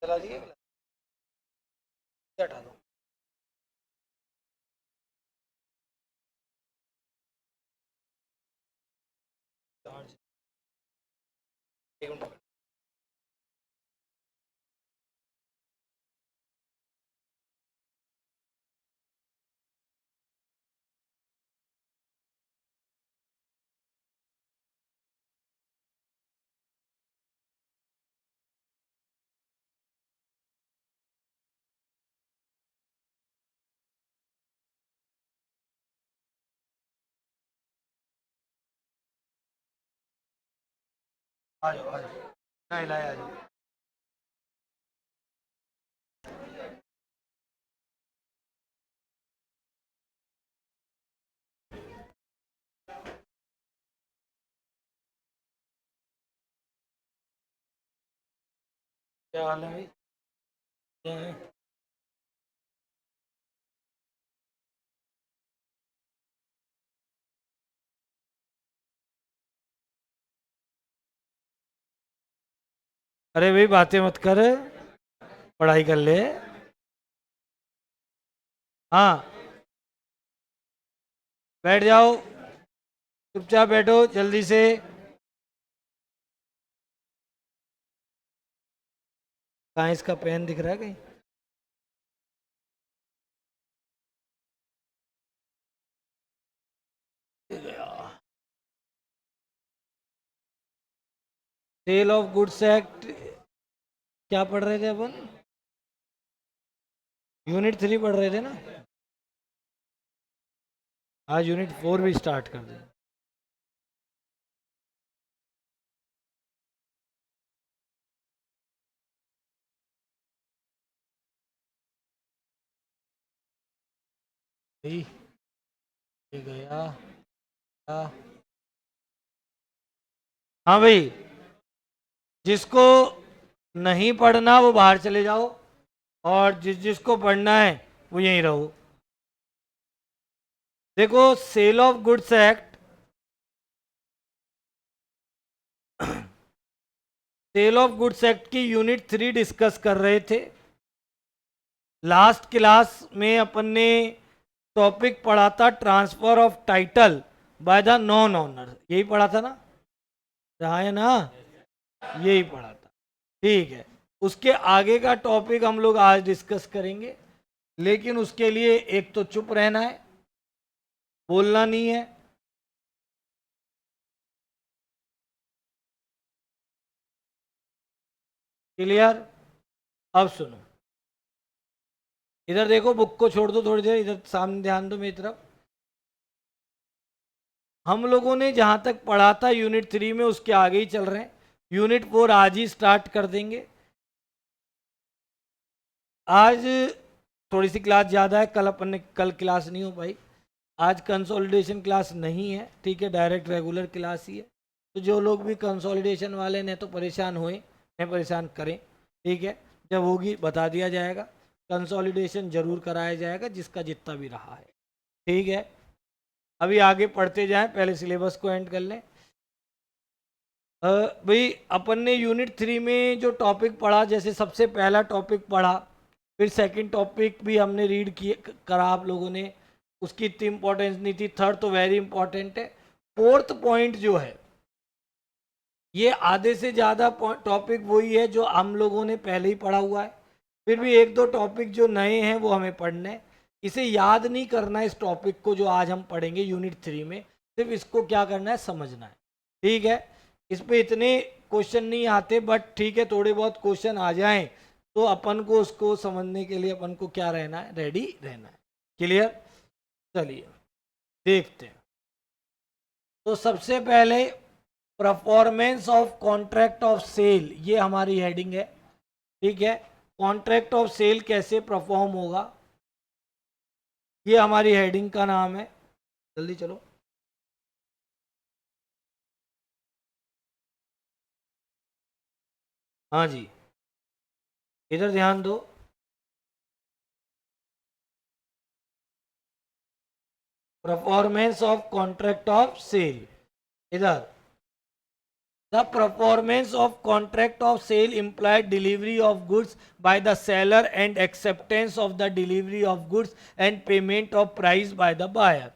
चला दिए हटा दो। एक मिनट। आ जाओ आ जाओ, नहीं लाए आ जाओ। क्या हाल है भाई? क्या है? अरे भाई बातें मत कर, पढ़ाई कर ले। हाँ, बैठ जाओ, चुपचाप बैठो जल्दी से। कहाँ इसका पेन दिख रहा है कहीं? सेल ऑफ गुड्स एक्ट क्या पढ़ रहे थे अपन? यूनिट 3 पढ़ रहे थे ना? आज यूनिट 4 भी स्टार्ट कर दें। भाई ये गया। हाँ हाँ भाई, जिसको नहीं पढ़ना वो बाहर चले जाओ, और जिसको पढ़ना है वो यहीं रहो। देखो, sale of goods act, sale of goods act की यूनिट 3 डिस्कस कर रहे थे। लास्ट क्लास में अपन ने टॉपिक पढ़ा था transfer of title by the non owner, यही पढ़ा था ना? रहा है ना? यही पढ़ा था। ठीक है, उसके आगे का टॉपिक हम लोग आज डिस्कस करेंगे, लेकिन उसके लिए एक तो चुप रहना है, बोलना नहीं है। क्लियर? अब सुनो, इधर देखो, बुक को छोड़ दो थोड़ी देर, इधर सामने ध्यान दो मेरी तरफ। हम लोगों ने जहां तक पढ़ा था यूनिट 3 में, उसके आगे ही चल रहे हैं। यूनिट 4 आज ही स्टार्ट कर देंगे। आज थोड़ी सी क्लास ज़्यादा है, कल क्लास नहीं हो पाई। आज कंसोलिडेशन क्लास नहीं है, ठीक है, डायरेक्ट रेगुलर क्लास ही है। तो जो लोग भी कंसोलिडेशन वाले ने तो परेशान हुए, नहीं परेशान करें, ठीक है। जब होगी बता दिया जाएगा, कंसोलिडेशन जरूर कराया जाएगा जिसका जितना भी रहा है, ठीक है। अभी आगे पढ़ते जाएं, पहले सिलेबस को एंड कर लें। भाई अपन ने यूनिट 3 में जो टॉपिक पढ़ा, जैसे सबसे पहला टॉपिक पढ़ा, फिर सेकंड टॉपिक भी हमने रीड किए करा आप लोगों ने, उसकी इतनी इंपॉर्टेंस नहीं थी। थर्ड तो वेरी इंपॉर्टेंट है। फोर्थ पॉइंट जो है, ये आधे से ज़्यादा टॉपिक वही है जो हम लोगों ने पहले ही पढ़ा हुआ है। फिर भी एक दो टॉपिक जो नए हैं वो हमें पढ़ने हैं। इसे याद नहीं करना है, इस टॉपिक को जो आज हम पढ़ेंगे यूनिट 3 में, सिर्फ इसको क्या करना है, समझना है, ठीक है। इस पे इतने क्वेश्चन नहीं आते, बट ठीक है, थोड़े बहुत क्वेश्चन आ जाएं तो अपन को उसको समझने के लिए अपन को क्या रहना है, रेडी रहना है। क्लियर? चलिए देखते हैं। तो सबसे पहले performance of contract of sale, ये हमारी हेडिंग है, ठीक है। कॉन्ट्रैक्ट ऑफ सेल कैसे परफॉर्म होगा, ये हमारी हेडिंग का नाम है। जल्दी चलो। हाँ जी, इधर ध्यान दो। Performance of contract of sale, इधर The performance of contract of sale implied delivery of goods by the seller and acceptance of the delivery of goods and payment of price by the buyer.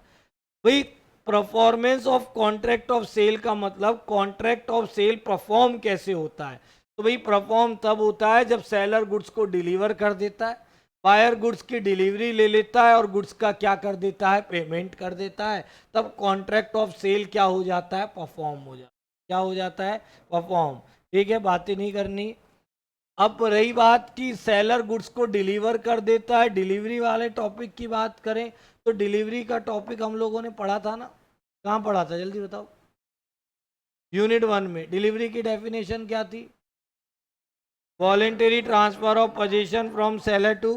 भाई performance of contract of sale का मतलब contract of cell perform कैसे होता है, तो भाई perform तब होता है जब सेलर गुड्स को डिलीवर कर देता है, बायर गुड्स की डिलीवरी ले लेता है और गुड्स का क्या कर देता है, पेमेंट कर देता है, तब कॉन्ट्रैक्ट ऑफ सेल क्या हो जाता है, परफॉर्म हो जाता है। क्या हो जाता है, परफॉर्म। ठीक है, बातें नहीं करनी। अब रही बात कि सेलर गुड्स को डिलीवर कर देता है, डिलीवरी वाले टॉपिक की बात करें तो डिलीवरी का टॉपिक हम लोगों ने पढ़ा था ना, कहाँ पढ़ा था जल्दी बताओ। यूनिट 1 में डिलीवरी की डेफिनेशन क्या थी, voluntary transfer of position from seller to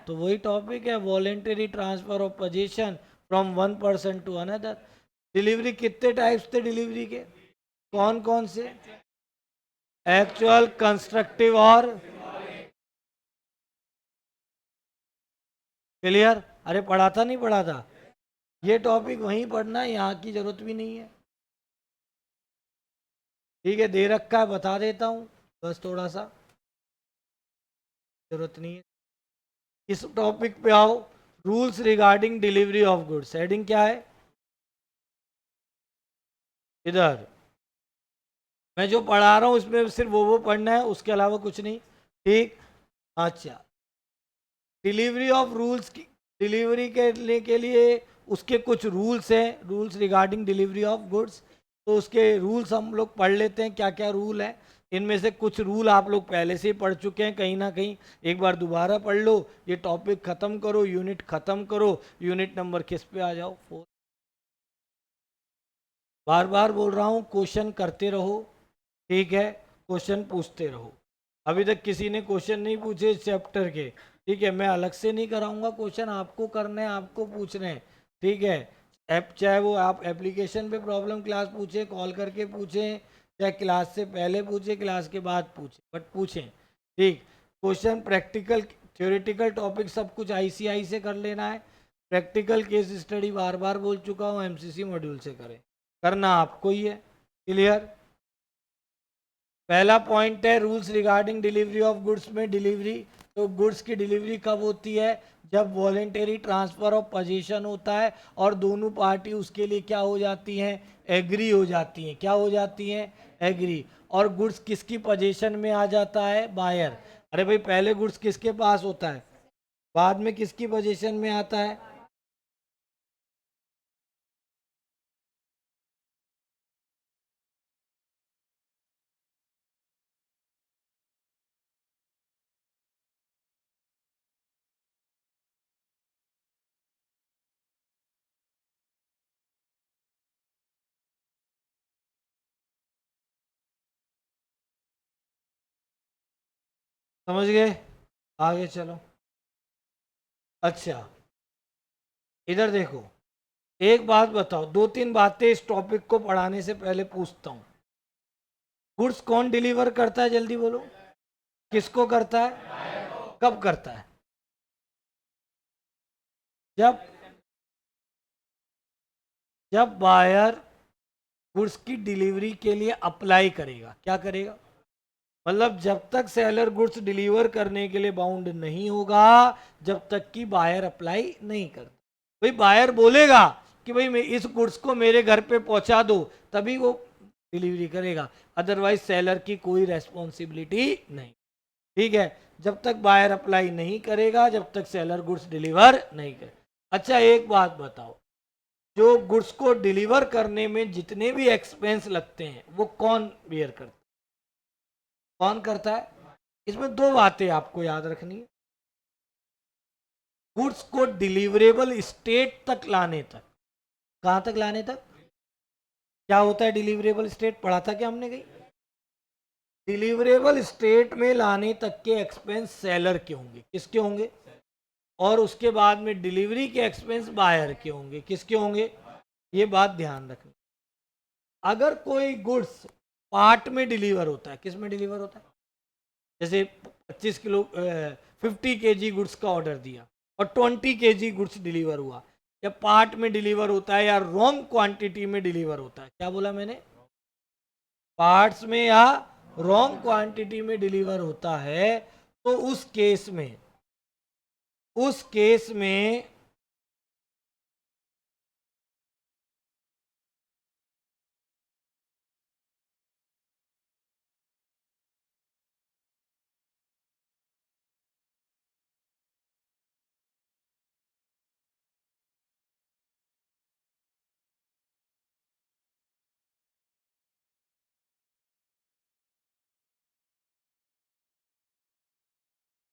तो वही टॉपिक है, voluntary transfer of position from one person to another. Delivery कितने टाइप्स थे डिलीवरी के, कौन कौन से, एक्चुअल, कंस्ट्रक्टिव और क्लियर। अरे पढ़ा था नहीं पढ़ा था, ये टॉपिक वहीं पढ़ना है, यहाँ की जरूरत भी नहीं है। ठीक है, दे रखा है, बता देता हूँ, बस थोड़ा सा जरूरत नहीं है। इस टॉपिक पे आओ, rules regarding delivery of goods. Heading क्या है इधर, मैं जो पढ़ा रहा हूँ उसमें सिर्फ वो पढ़ना है, उसके अलावा कुछ नहीं। ठीक, अच्छा, डिलीवरी ऑफ रूल्स की, डिलीवरी के लिए उसके कुछ रूल्स हैं, rules regarding delivery of goods. तो उसके रूल्स हम लोग पढ़ लेते हैं, क्या क्या रूल हैं। इनमें से कुछ रूल आप लोग पहले से ही पढ़ चुके हैं कहीं ना कहीं, एक बार दोबारा पढ़ लो, ये टॉपिक ख़त्म करो, यूनिट ख़त्म करो, यूनिट नंबर किस पे आ जाओ, 4। बार बार बोल रहा हूँ, क्वेश्चन करते रहो, ठीक है, क्वेश्चन पूछते रहो। अभी तक किसी ने क्वेश्चन नहीं पूछे इस चैप्टर के, ठीक है, मैं अलग से नहीं कराऊंगा क्वेश्चन, आपको करने हैं, आपको पूछने हैं। ठीक है, ऐप चाहे वो आप एप्लीकेशन पे प्रॉब्लम क्लास पूछे, कॉल करके पूछें, चाहे क्लास से पहले पूछे, क्लास के बाद पूछे, बट पूछें। ठीक, क्वेश्चन प्रैक्टिकल थ्योरेटिकल टॉपिक सब कुछ आईसीआई से कर लेना है, प्रैक्टिकल केस स्टडी बार बार बोल चुका हूँ एमसीसी मॉड्यूल से करें, करना आपको ही है। क्लियर। पहला पॉइंट है rules regarding delivery of goods में डिलीवरी, तो गुड्स की डिलीवरी कब होती है, जब वॉलेंटरी ट्रांसफर ऑफ पोजीशन होता है और दोनों पार्टी उसके लिए क्या हो जाती हैं, एग्री हो जाती हैं। क्या हो जाती हैं, एग्री। और गुड्स किसकी पोजीशन में आ जाता है, बायर। अरे भाई पहले गुड्स किसके पास होता है, बाद में किसकी पोजीशन में आता है, समझ गए, आगे चलो। अच्छा, इधर देखो, एक बात बताओ, दो तीन बातें इस टॉपिक को पढ़ाने से पहले पूछता हूँ। गुड्स कौन डिलीवर करता है, जल्दी बोलो, किसको करता है, कब करता है, जब जब बायर गुड्स की डिलीवरी के लिए अप्लाई करेगा। क्या करेगा, मतलब जब तक सेलर गुड्स डिलीवर करने के लिए बाउंड नहीं होगा, जब तक कि बायर अप्लाई नहीं करता। भाई बायर बोलेगा कि भाई मैं इस गुड्स को मेरे घर पे पहुंचा दो, तभी वो डिलीवरी करेगा, अदरवाइज सेलर की कोई रेस्पॉन्सिबिलिटी नहीं। ठीक है, जब तक बायर अप्लाई नहीं करेगा, जब तक सेलर गुड्स डिलीवर नहीं करे। अच्छा एक बात बताओ, जो गुड्स को डिलीवर करने में जितने भी एक्सपेंस लगते हैं वो कौन बियर करता है, कौन करता है। इसमें दो बातें आपको याद रखनी है, गुड्स को डिलीवरेबल स्टेट तक लाने तक, कहां तक लाने तक, क्या होता है डिलीवरेबल स्टेट, पढ़ा था क्या हमने कहीं। डिलीवरेबल स्टेट में लाने तक के एक्सपेंस सेलर के होंगे, किसके होंगे, और उसके बाद में डिलीवरी के एक्सपेंस बायर के होंगे, किसके होंगे, ये बात ध्यान रखनी। अगर कोई गुड्स पार्ट में डिलीवर होता है, किस में डिलीवर होता है, जैसे 25 किलो 50 kg गुड्स का ऑर्डर दिया और 20 kg गुड्स डिलीवर हुआ, या पार्ट में डिलीवर होता है या रॉन्ग क्वांटिटी में डिलीवर होता है? क्या बोला मैंने? पार्ट्स में या रॉन्ग क्वांटिटी में डिलीवर होता है, तो उस केस में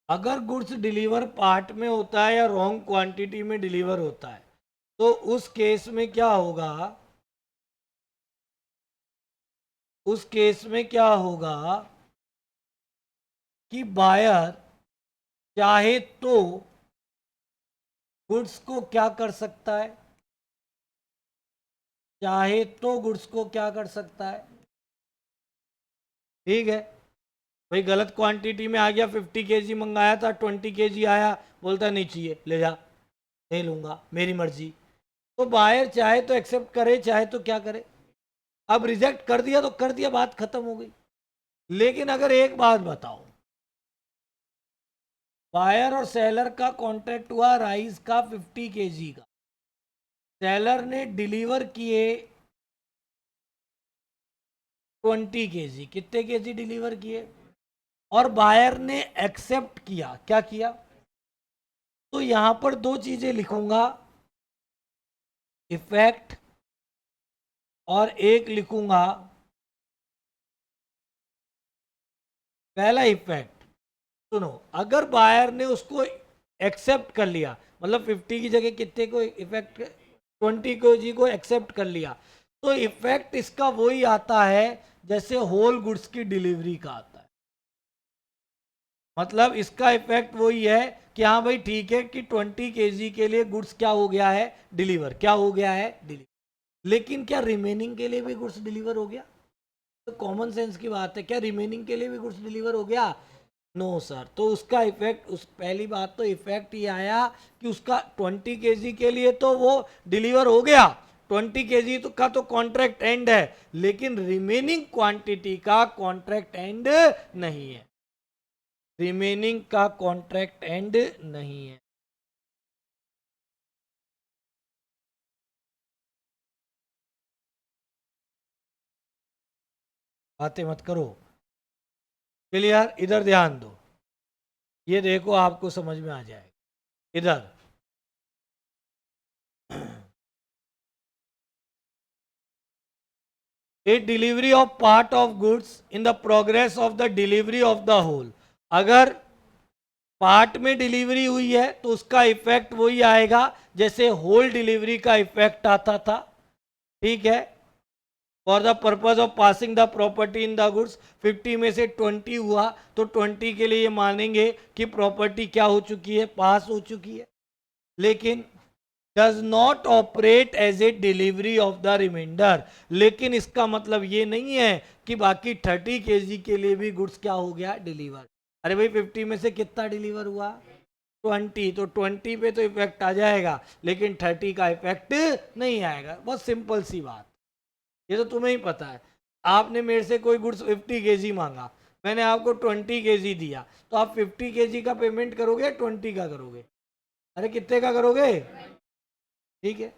अगर गुड्स डिलीवर पार्ट में होता है या रॉन्ग क्वांटिटी में डिलीवर होता है, तो उस केस में क्या होगा? उस केस में क्या होगा कि बायर चाहे तो गुड्स को क्या कर सकता है? चाहे तो गुड्स को क्या कर सकता है? ठीक है भाई, गलत क्वांटिटी में आ गया, 50 केजी मंगाया था, 20 केजी आया, बोलता नहीं चाहिए, ले जा, नहीं लूंगा, मेरी मर्जी। तो बायर चाहे तो एक्सेप्ट करे, चाहे तो क्या करे। अब रिजेक्ट कर दिया तो कर दिया, बात खत्म हो गई। लेकिन अगर एक बात बताओ, बायर और सेलर का कॉन्ट्रैक्ट हुआ राइस का 50 केजी का, सेलर ने डिलीवर किए 20 केजी, कितने केजी डिलीवर किए? और बायर ने एक्सेप्ट किया, क्या किया? तो यहां पर दो चीजें लिखूंगा, इफेक्ट, और एक लिखूंगा पहला इफेक्ट। सुनो, अगर बायर ने उसको एक्सेप्ट कर लिया, मतलब 50 की जगह कितने को इफेक्ट, 20 को जी को एक्सेप्ट कर लिया, तो इफेक्ट इसका वही आता है जैसे होल गुड्स की डिलीवरी का आता है। मतलब इसका इफेक्ट वही है कि हाँ भाई ठीक है कि 20 केजी के लिए गुड्स क्या हो गया है? डिलीवर। क्या हो गया है? डिलीवर। लेकिन क्या रिमेनिंग के लिए भी गुड्स डिलीवर हो गया? तो कॉमन सेंस की बात है, क्या रिमेनिंग के लिए भी गुड्स डिलीवर हो गया? No sir. तो उसका इफेक्ट, उस पहली बात तो इफेक्ट ये आया कि उसका 20 केजी के लिए तो वो डिलीवर हो गया, 20 केजी तो का तो कॉन्ट्रैक्ट एंड है, लेकिन रिमेनिंग क्वांटिटी का कॉन्ट्रैक्ट एंड नहीं है। रिमेनिंग का कॉन्ट्रैक्ट एंड नहीं है। बातें मत करो, क्लियर? इधर ध्यान दो, ये देखो आपको समझ में आ जाएगा। इधर a delivery of part of goods in the progress of the delivery of the whole। अगर पार्ट में डिलीवरी हुई है तो उसका इफेक्ट वही आएगा जैसे होल डिलीवरी का इफेक्ट आता था। ठीक है, for the purpose of passing the property in the goods, 50 में से 20 हुआ तो 20 के लिए ये मानेंगे कि प्रॉपर्टी क्या हो चुकी है? पास हो चुकी है। लेकिन does not operate as a delivery of the reminder. लेकिन इसका मतलब ये नहीं है कि बाकी 30 केजी के लिए भी गुड्स क्या हो गया? डिलीवर। अरे भाई 50 में से कितना डिलीवर हुआ? 20, तो 20 पे तो इफेक्ट आ जाएगा, लेकिन 30 का इफेक्ट नहीं आएगा। बहुत सिंपल सी बात, ये तो तुम्हें ही पता है। आपने मेरे से कोई गुड्स 50 केजी मांगा, मैंने आपको 20 केजी दिया, तो आप 50 केजी का पेमेंट करोगे, 20 का करोगे? अरे कितने का करोगे? ठीक है।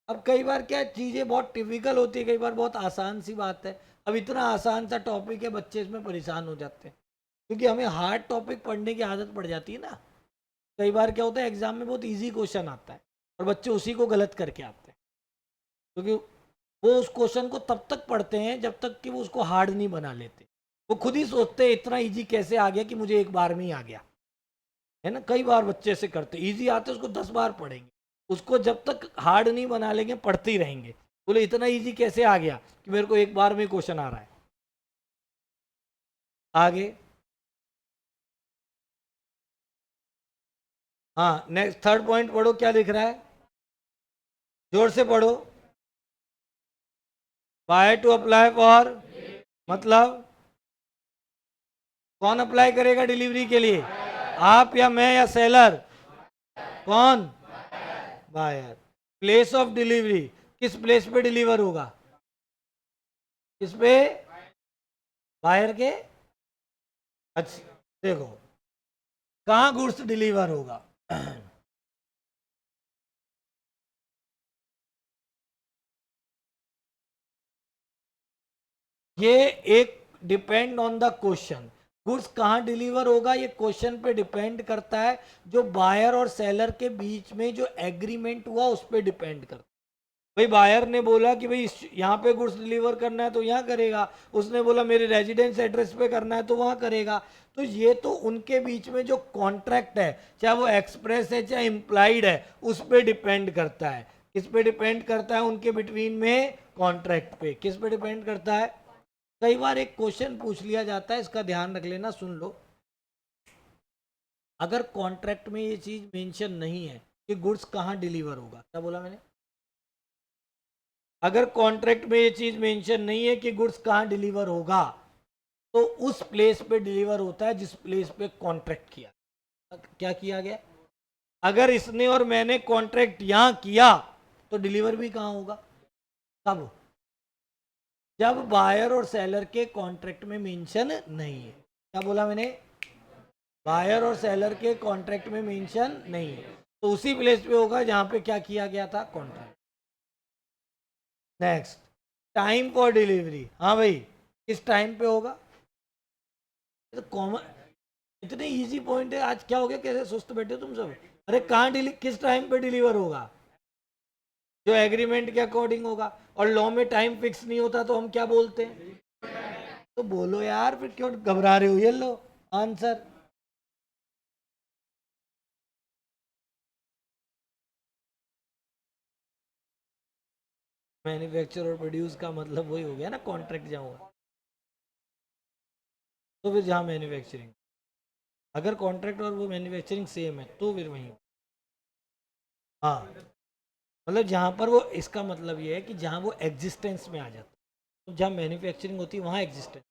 अब कई बार क्या चीज़ें बहुत टिपिकल होती है, कई बार बहुत आसान सी बात है। अब इतना आसान सा टॉपिक है, बच्चे इसमें परेशान हो जाते हैं, क्योंकि हमें हार्ड टॉपिक पढ़ने की आदत पड़ जाती है ना। कई बार क्या होता है, एग्जाम में बहुत इजी क्वेश्चन आता है और बच्चे उसी को गलत करके आते हैं, क्योंकि वो उस क्वेश्चन को तब तक पढ़ते हैं जब तक कि वो उसको हार्ड नहीं बना लेते। वो खुद ही सोचते हैं इतना इजी कैसे आ गया कि मुझे एक बार में ही आ गया, है ना। कई बार बच्चे ऐसे करते, इजी आते उसको 10 बार पढ़ेंगे, उसको जब तक हार्ड नहीं बना लेंगे पढ़ते ही रहेंगे। बोले इतना इजी कैसे आ गया कि मेरे को एक बार में क्वेश्चन आ रहा है। आगे, हाँ नेक्स्ट थर्ड पॉइंट पढ़ो, क्या लिख रहा है? जोर से पढ़ो। बाय टू अप्लाई फॉर, मतलब कौन अप्लाई करेगा डिलीवरी के लिए? आप या मैं या सेलर? कौन? बायर। प्लेस ऑफ डिलीवरी, किस प्लेस पे डिलीवर होगा? किस पे? बायर के। अच्छा देखो, कहाँ गुड्स डिलीवर होगा? ये एक depend on the question, goods कहाँ डिलीवर होगा ये क्वेश्चन पे डिपेंड करता है, जो बायर और सेलर के बीच में जो एग्रीमेंट हुआ उस पर डिपेंड करता है। भाई बायर ने बोला कि भाई यहाँ पे गुड्स डिलीवर करना है तो यहाँ करेगा, उसने बोला मेरे रेजिडेंस एड्रेस पे करना है तो वहाँ करेगा। तो ये तो उनके बीच में जो कॉन्ट्रैक्ट है, चाहे वो एक्सप्रेस है चाहे इम्प्लाइड है, उस पर डिपेंड करता है। किस पे डिपेंड करता है? उनके बिटवीन में कॉन्ट्रैक्ट पे। किस पे डिपेंड करता है? कई बार एक क्वेश्चन पूछ लिया जाता है, इसका ध्यान रख लेना, सुन लो। अगर कॉन्ट्रैक्ट में ये चीज मेंशन नहीं है कि गुड्स कहाँ डिलीवर होगा, क्या बोला मैंने? अगर कॉन्ट्रैक्ट में ये चीज मेंशन नहीं है कि गुड्स कहाँ डिलीवर होगा, तो उस प्लेस पे डिलीवर होता है जिस प्लेस पे कॉन्ट्रैक्ट किया। क्या किया गया? अगर इसने और मैंने कॉन्ट्रैक्ट यहां किया तो डिलीवर भी कहाँ होगा? कब? जब बायर और सेलर के कॉन्ट्रैक्ट में मेंशन नहीं है। क्या बोला मैंने? बायर और सेलर के कॉन्ट्रैक्ट में मेंशन नहीं है, तो उसी प्लेस पे होगा जहां पे क्या किया गया था? Contract. Next, time for delivery. हाँ भाई, किस टाइम पे होगा? तो कॉमन, इतने इजी पॉइंट है। आज क्या हो गया, कैसे सुस्त बैठे हो तुम सब? अरे कहाँ किस टाइम पे डिलीवर होगा? जो एग्रीमेंट के अकॉर्डिंग होगा। और लॉ में टाइम फिक्स नहीं होता तो हम क्या बोलते हैं? तो बोलो यार, फिर क्यों घबरा रहे हो? ये लो आंसर। मैन्युफैक्चर और प्रोड्यूस का मतलब वही हो गया ना, कॉन्ट्रैक्ट जहाँ हुआ। तो फिर जहाँ मैन्युफैक्चरिंग, अगर कॉन्ट्रैक्ट और वो मैन्युफैक्चरिंग सेम है तो फिर वहीं। हाँ, मतलब जहाँ पर वो, इसका मतलब ये है कि जहाँ वो एग्जिस्टेंस में आ जाता है, तो जहाँ मैन्युफैक्चरिंग होती है वहाँ एग्जिस्टेंस।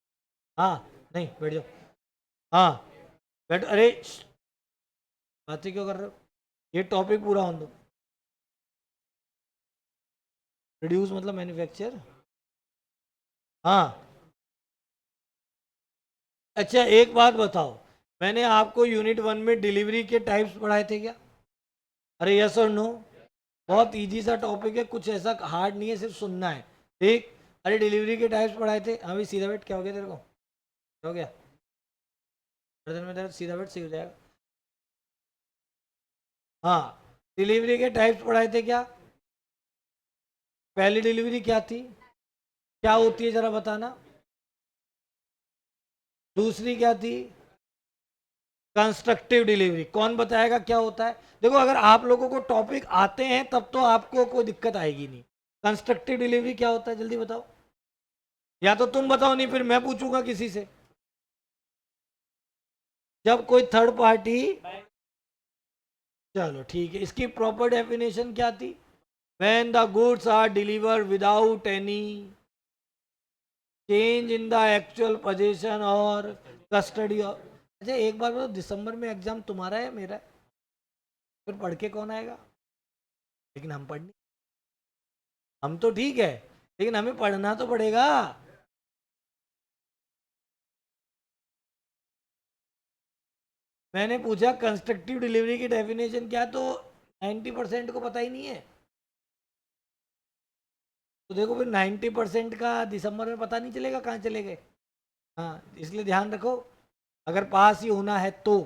हाँ, नहीं बैठ जाओ। हाँ बैठ, अरे बातें क्यों कर रहे हो? ये टॉपिक पूरा होने दो। प्रोड्यूस मतलब मैन्युफैक्चर। हाँ। अच्छा एक बात बताओ, मैंने आपको यूनिट 1 में डिलीवरी के टाइप्स पढ़ाए थे क्या? अरे यस और नो? बहुत इजी सा टॉपिक है, कुछ ऐसा हार्ड नहीं है, सिर्फ सुनना है। ठीक। अरे डिलीवरी के टाइप्स पढ़ाए थे। हाँ भाई सीधा बैठ, क्या हो गया तेरे को? क्या हो गया? गर्दन में दर्द, सीधा बैठ, सही हो जाएगा। हाँ, डिलीवरी के टाइप्स पढ़ाए थे क्या? पहली डिलीवरी क्या थी, क्या होती है जरा बताना? दूसरी क्या थी? Constructive delivery. कौन बताएगा क्या होता है? देखो अगर आप लोगों को टॉपिक आते हैं तब तो आपको कोई दिक्कत आएगी नहीं। कंस्ट्रक्टिव डिलीवरी क्या होता है जल्दी बताओ, या तो तुम बताओ, नहीं फिर मैं पूछूंगा किसी से। जब कोई थर्ड पार्टी, चलो ठीक है, इसकी प्रॉपर डेफिनेशन क्या थी? When the goods are delivered without any change in the actual position और कस्टडी। अच्छा एक बार बताओ, दिसंबर में एग्जाम तुम्हारा है मेरा है? फिर पढ़ के कौन आएगा? लेकिन हम पढ़ नहीं, हम तो ठीक है, लेकिन हमें पढ़ना तो पड़ेगा। मैंने पूछा कंस्ट्रक्टिव डिलीवरी की डेफिनेशन क्या, तो 90% को पता ही नहीं है। तो देखो फिर 90% का दिसंबर में पता नहीं चलेगा कहाँ चले गए। हाँ, इसलिए ध्यान रखो अगर पास ही होना है तो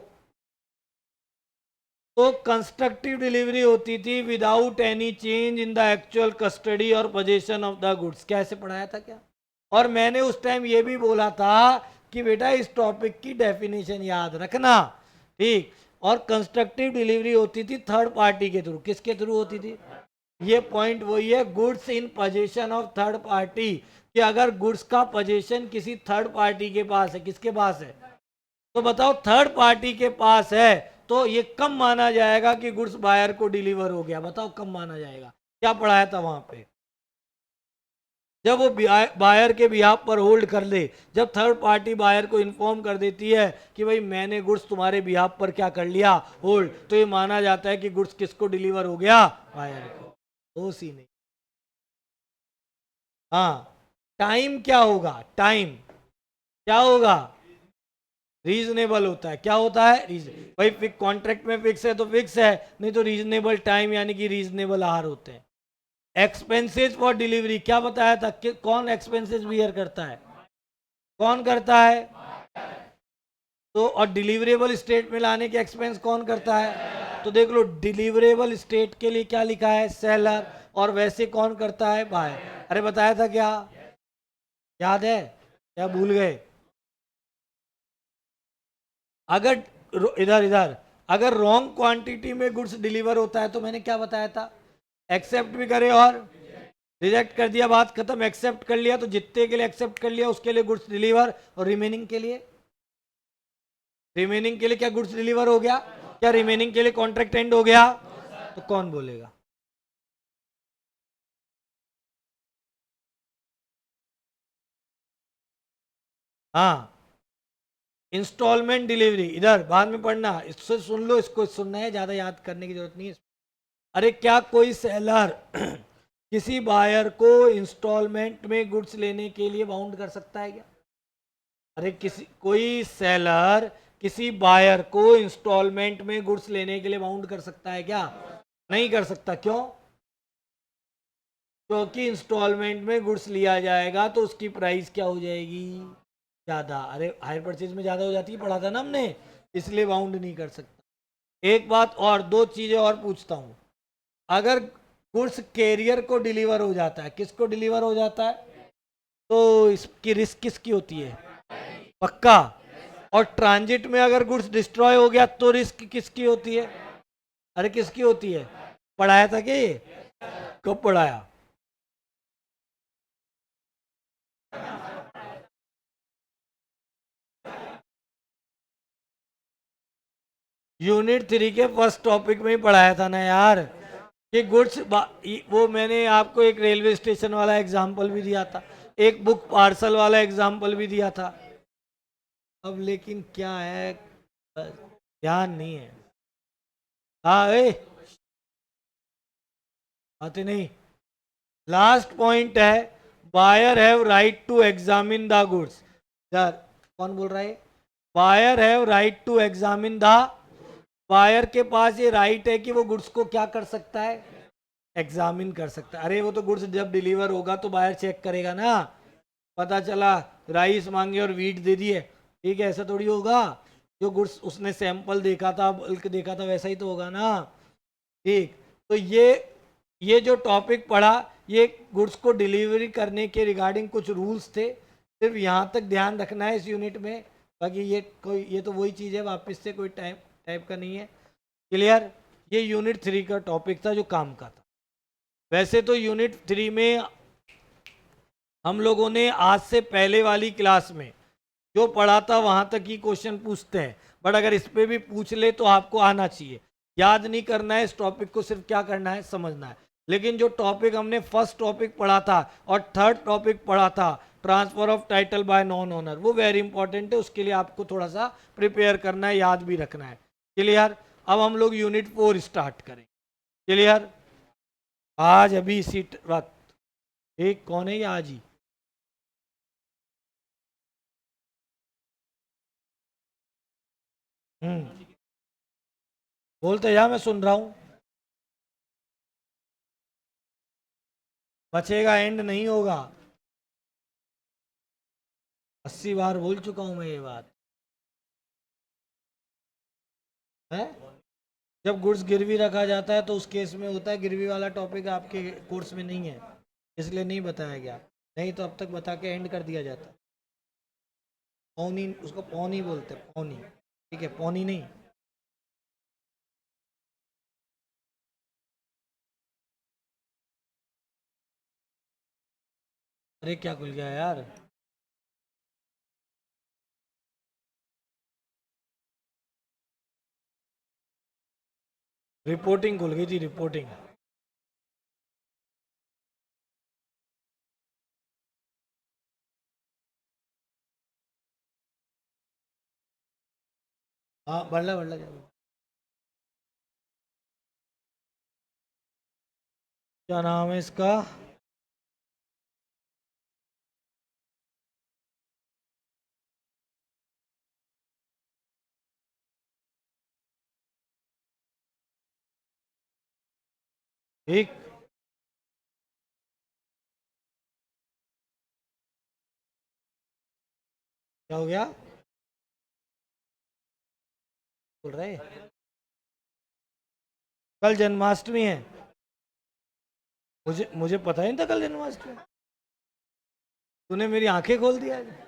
कंस्ट्रक्टिव डिलीवरी होती थी without any change in the actual custody और पोजीशन ऑफ द गुड्स। कैसे पढ़ाया था क्या? और मैंने उस टाइम ये भी बोला था कि बेटा इस टॉपिक की डेफिनेशन याद रखना। ठीक। और कंस्ट्रक्टिव डिलीवरी होती थी थर्ड पार्टी के थ्रू। किसके थ्रू होती थी? ये पॉइंट वही है, goods in position of third party, कि अगर गुड्स का पोजीशन किसी थर्ड पार्टी के पास है। किसके पास है? तो बताओ, थर्ड पार्टी के पास है तो ये कब माना जाएगा कि गुड्स बायर को डिलीवर हो गया? बताओ कब माना जाएगा? क्या पढ़ाया था वहां पे? जब वो बायर के बिहाफ पर होल्ड कर ले, जब थर्ड पार्टी बायर को इन्फॉर्म कर देती है कि भाई मैंने गुड्स तुम्हारे बिहाफ पर क्या कर लिया, होल्ड, तो ये माना जाता है कि गुड्स किसको डिलीवर हो गया, बायर को। वो सी नहीं। हाँ, टाइम क्या होगा, टाइम क्या होगा, रीजनेबल होता है। क्या होता है, भाई कॉन्ट्रैक्ट में फिक्स है तो फिक्स है, नहीं तो रीजनेबल टाइम यानी कि रीजनेबल आर होते हैं। एक्सपेंसेस फॉर डिलीवरी क्या बताया था कि कौन एक्सपेंसेस बियर करता है, कौन करता है, तो और डिलीवरेबल स्टेट में लाने के एक्सपेंस कौन करता है, तो देख लो डिलीवरेबल स्टेट के लिए क्या लिखा है, सेलर, और वैसे कौन करता है, बायर। अरे बताया था क्या, याद है, क्या भूल गए। अगर इधर इधर अगर रॉन्ग क्वांटिटी में गुड्स डिलीवर होता है तो मैंने क्या बताया था, एक्सेप्ट भी करे और रिजेक्ट कर दिया, बात खत्म। एक्सेप्ट कर लिया तो जितने के लिए एक्सेप्ट कर लिया उसके लिए गुड्स डिलीवर, और रिमेनिंग के लिए क्या गुड्स डिलीवर हो गया, क्या रिमेनिंग के लिए कॉन्ट्रैक्ट एंड हो गया, तो कौन बोलेगा। हाँ, इंस्टॉलमेंट डिलीवरी इधर बाद में पढ़ना, इससे सुन लो, इसको सुनना है, ज्यादा याद करने की जरूरत नहीं है। अरे क्या कोई सेलर किसी बायर को इंस्टॉलमेंट में गुड्स लेने के लिए बाउंड कर सकता है क्या, अरे कोई सेलर किसी बायर को इंस्टॉलमेंट में गुड्स लेने के लिए बाउंड कर सकता है क्या, नहीं कर सकता। क्यों, क्योंकि इंस्टॉलमेंट में गुड्स लिया जाएगा तो उसकी प्राइस क्या हो जाएगी, ज़्यादा। अरे हायर परचेज में ज़्यादा हो जाती है, पढ़ा था ना हमने, इसलिए बाउंड नहीं कर सकता। एक बात और, दो चीज़ें और पूछता हूँ। अगर गुड्स कैरियर को डिलीवर हो जाता है, किसको डिलीवर हो जाता है, तो इसकी रिस्क किसकी होती है, पक्का। और ट्रांजिट में अगर गुड्स डिस्ट्रॉय हो गया तो रिस्क किसकी होती है, अरे किसकी होती है, पढ़ाया था क्या ये, कब पढ़ाया, यूनिट 3 के फर्स्ट टॉपिक में ही पढ़ाया था ना यार, कि गुड्स, वो मैंने आपको एक रेलवे स्टेशन वाला एग्जाम्पल भी दिया था, एक बुक पार्सल वाला एग्जाम्पल भी दिया था। अब लेकिन क्या है, ध्यान नहीं है। हाँ आते नहीं। लास्ट पॉइंट है, buyer have right to examine the goods. यार कौन बोल रहा है, buyer have right to examine the, buyer के पास ये राइट है कि वो गुड्स को क्या कर सकता है, एग्जामिन कर सकता है। अरे वो तो गुड्स जब डिलीवर होगा तो बायर चेक करेगा ना, पता चला राइस मांगे और वीट दे दिए, ठीक है, ऐसा थोड़ी होगा। जो गुड्स उसने सैंपल देखा था, बल्क देखा था, वैसा ही तो होगा ना, ठीक। तो ये जो टॉपिक पढ़ा, ये गुड्स को डिलीवरी करने के रिगार्डिंग कुछ रूल्स थे, सिर्फ यहाँ तक ध्यान रखना है इस यूनिट में। बाकी ये तो वही चीज़ है, वापस से कोई टाइप का नहीं है। क्लियर, ये यूनिट 3 का टॉपिक था जो काम का था। वैसे तो यूनिट 3 में हम लोगों ने आज से पहले वाली क्लास में जो पढ़ा था वहाँ तक ही क्वेश्चन पूछते हैं, बट अगर इस पर भी पूछ ले तो आपको आना चाहिए। याद नहीं करना है इस टॉपिक को, सिर्फ क्या करना है, समझना है। लेकिन जो टॉपिक हमने फर्स्ट टॉपिक पढ़ा था और थर्ड टॉपिक पढ़ा था, transfer of title by non owner, वो वेरी इंपॉर्टेंट है, उसके लिए आपको थोड़ा सा प्रिपेयर करना है, याद भी रखना है। क्लियर, अब हम लोग यूनिट 4 स्टार्ट करें। क्लियर, आज अभी इसी वक्त, एक कौन है ये आज ही, बोलते जा, मैं सुन रहा हूँ। बचेगा, एंड नहीं होगा। 80 बार बोल चुका हूं मैं ये बात है। जब गुड्स गिरवी रखा जाता है तो उस केस में होता है, गिरवी वाला टॉपिक आपके कोर्स में नहीं है, इसलिए नहीं बताया गया, नहीं तो अब तक बता के एंड कर दिया जाता। पौनी, उसको पौनी बोलते हैं, पौनी, ठीक है, पौनी नहीं। अरे क्या खुल गया यार, रिपोर्टिंग खुल गई थी, रिपोर्टिंग। हाँ बढ़ ला क्या नाम है इसका? ठीक। क्या हो गया? बोल रहे कल जन्माष्टमी है। मुझे मुझे पता ही नहीं था कल जन्माष्टमी है। तूने मेरी आंखें खोल दिया आज।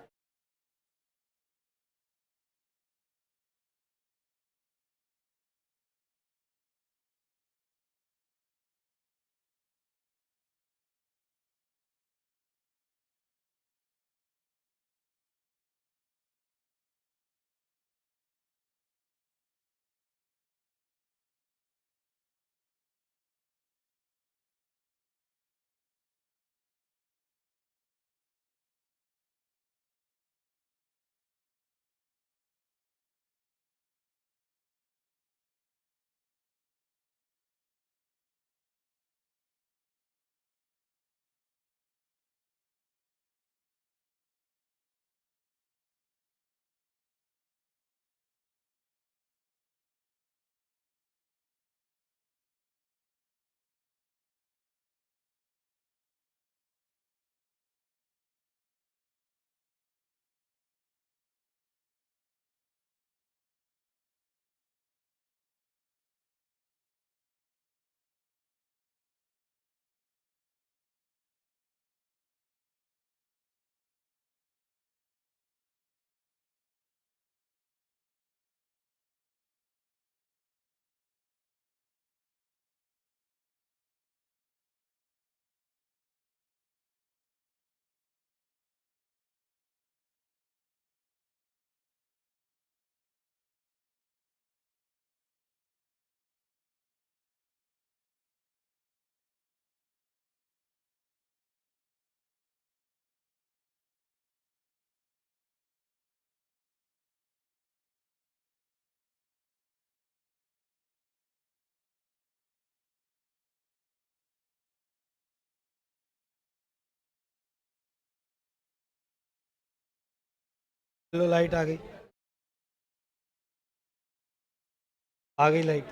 लो लाइट आ गई। आ गई लाइट।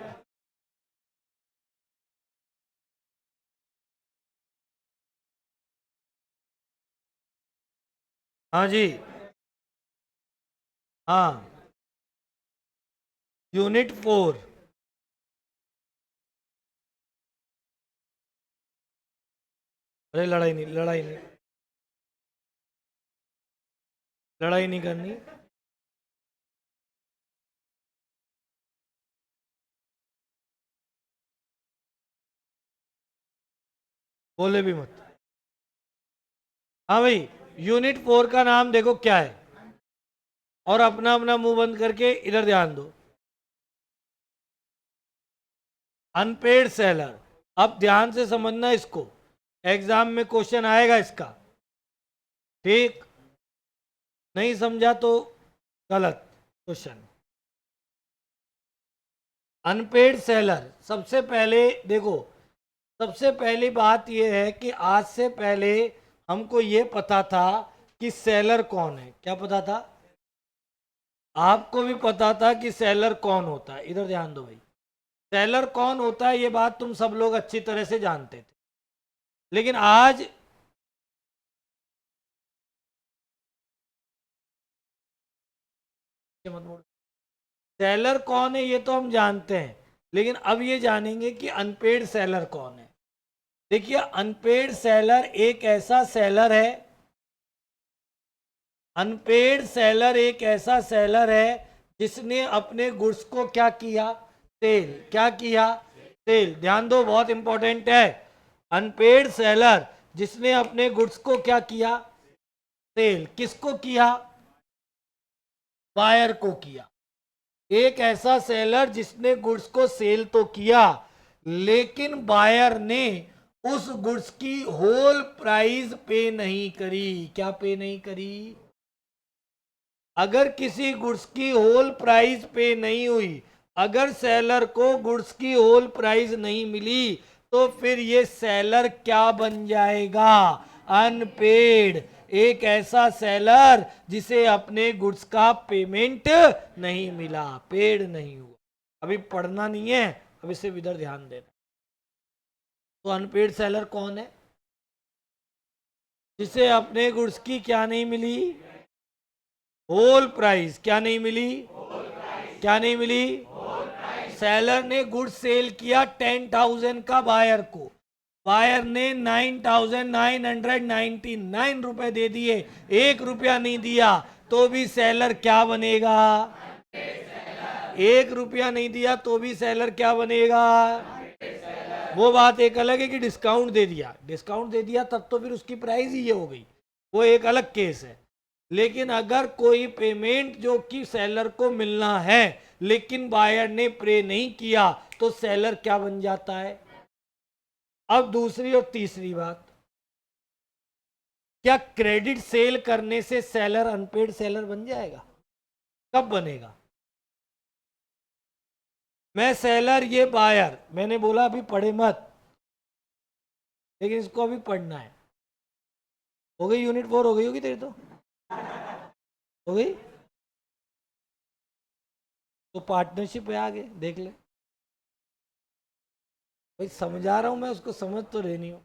हाँ जी। हाँ। यूनिट 4। अरे लड़ाई नहीं करनी। बोले भी मत। हाँ भाई, यूनिट 4 का नाम देखो क्या है, और अपना अपना मुंह बंद करके इधर ध्यान दो। Unpaid seller. अब ध्यान से समझना इसको, एग्जाम में क्वेश्चन आएगा इसका। ठीक। नहीं समझा तो गलत क्वेश्चन। अनपेड सेलर, सबसे पहले देखो, सबसे पहली बात यह है कि आज से पहले हमको ये पता था कि सेलर कौन है। क्या पता था? आपको भी पता था कि सेलर कौन होता है। इधर ध्यान दो भाई, सेलर कौन होता है ये बात तुम सब लोग अच्छी तरह से जानते थे। लेकिन आज सेलर कौन है ये तो हम जानते हैं, लेकिन अब ये जानेंगे कि अनपेड सेलर कौन है। देखिए, अनपेड सेलर एक ऐसा सेलर है, अनपेड सेलर एक ऐसा सेलर है जिसने अपने गुड्स को क्या किया? सेल। क्या किया? सेल। ध्यान दो, बहुत इंपॉर्टेंट है। अनपेड सेलर जिसने अपने गुड्स को क्या किया? सेल। किसको किया? बायर को किया। एक ऐसा सेलर जिसने गुड्स को सेल तो किया, लेकिन बायर ने उस गुड्स की होल प्राइस पे नहीं करी। क्या पे नहीं करी? अगर किसी गुड्स की होल प्राइस पे नहीं हुई, अगर सेलर को गुड्स की होल प्राइस नहीं मिली, तो फिर ये सेलर क्या बन जाएगा? अनपेड। एक ऐसा सेलर जिसे अपने गुड्स का पेमेंट नहीं मिला, पेड नहीं हुआ। अभी पढ़ना नहीं है, अब इसे इधर ध्यान देना। तो अनपेड सेलर कौन है? जिसे अपने गुड्स की क्या नहीं मिली? Whole price. क्या नहीं मिली? क्या नहीं मिली? सेलर ने गुड्स सेल किया 10,000 का बायर को, बायर ने 9,999 रुपए दे दिए, 1 रुपया नहीं दिया, तो भी सेलर क्या बनेगा? 1 रुपया नहीं दिया तो भी सेलर क्या बनेगा? वो बात एक अलग है कि डिस्काउंट दे दिया, डिस्काउंट दे दिया तब तो फिर उसकी प्राइस ही ये हो गई, वो एक अलग केस है। लेकिन अगर कोई पेमेंट जो कि सेलर को मिलना है लेकिन बायर ने पे नहीं किया, तो सेलर क्या बन जाता है? अब दूसरी और तीसरी बात, क्या क्रेडिट सेल करने से सेलर अनपेड सेलर बन जाएगा? कब बनेगा? मैं सेलर, ये बायर, मैंने बोला अभी पढ़े मत, लेकिन इसको अभी पढ़ना है। हो गई यूनिट 4? हो गई होगी तेरी तो, हो गई। तो पार्टनरशिप है आगे, देख ले भाई, समझा रहा हूं मैं, उसको समझ तो लेनी हो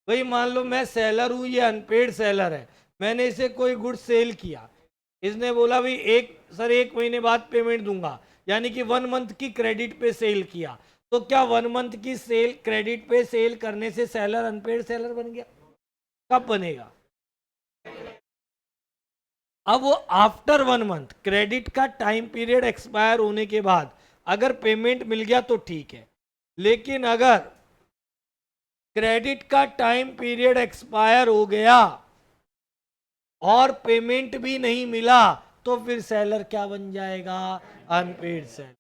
भाई। मान लो मैं सेलर हूं, ये अनपेड सेलर है, मैंने इसे कोई गुड सेल किया, इसने बोला भाई सर 1 महीने बाद पेमेंट दूंगा, यानी कि 1 मंथ की क्रेडिट पे सेल किया, तो क्या 1 मंथ की सेल क्रेडिट पे सेल करने से सेलर अनपेड सेलर बन गया? कब बनेगा? अब वो आफ्टर 1 मंथ, क्रेडिट का टाइम पीरियड एक्सपायर होने के बाद अगर पेमेंट मिल गया तो ठीक है, लेकिन अगर क्रेडिट का टाइम पीरियड एक्सपायर हो गया और पेमेंट भी नहीं मिला, तो फिर सेलर क्या बन जाएगा? Unpaid seller.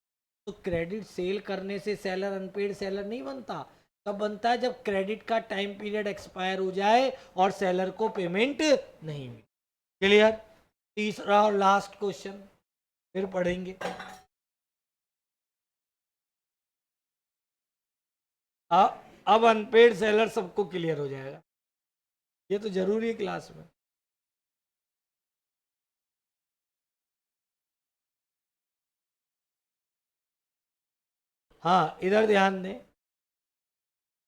तो क्रेडिट सेल करने से सेलर अनपेड सेलर नहीं बनता। कब बनता है? जब क्रेडिट का टाइम पीरियड एक्सपायर हो जाए और सेलर को पेमेंट नहीं मिले। क्लियर? तीसरा और लास्ट क्वेश्चन फिर पढ़ेंगे। अब अनपेड सेलर सबको क्लियर हो जाएगा, ये तो जरूरी है क्लास में। हाँ, इधर ध्यान दें,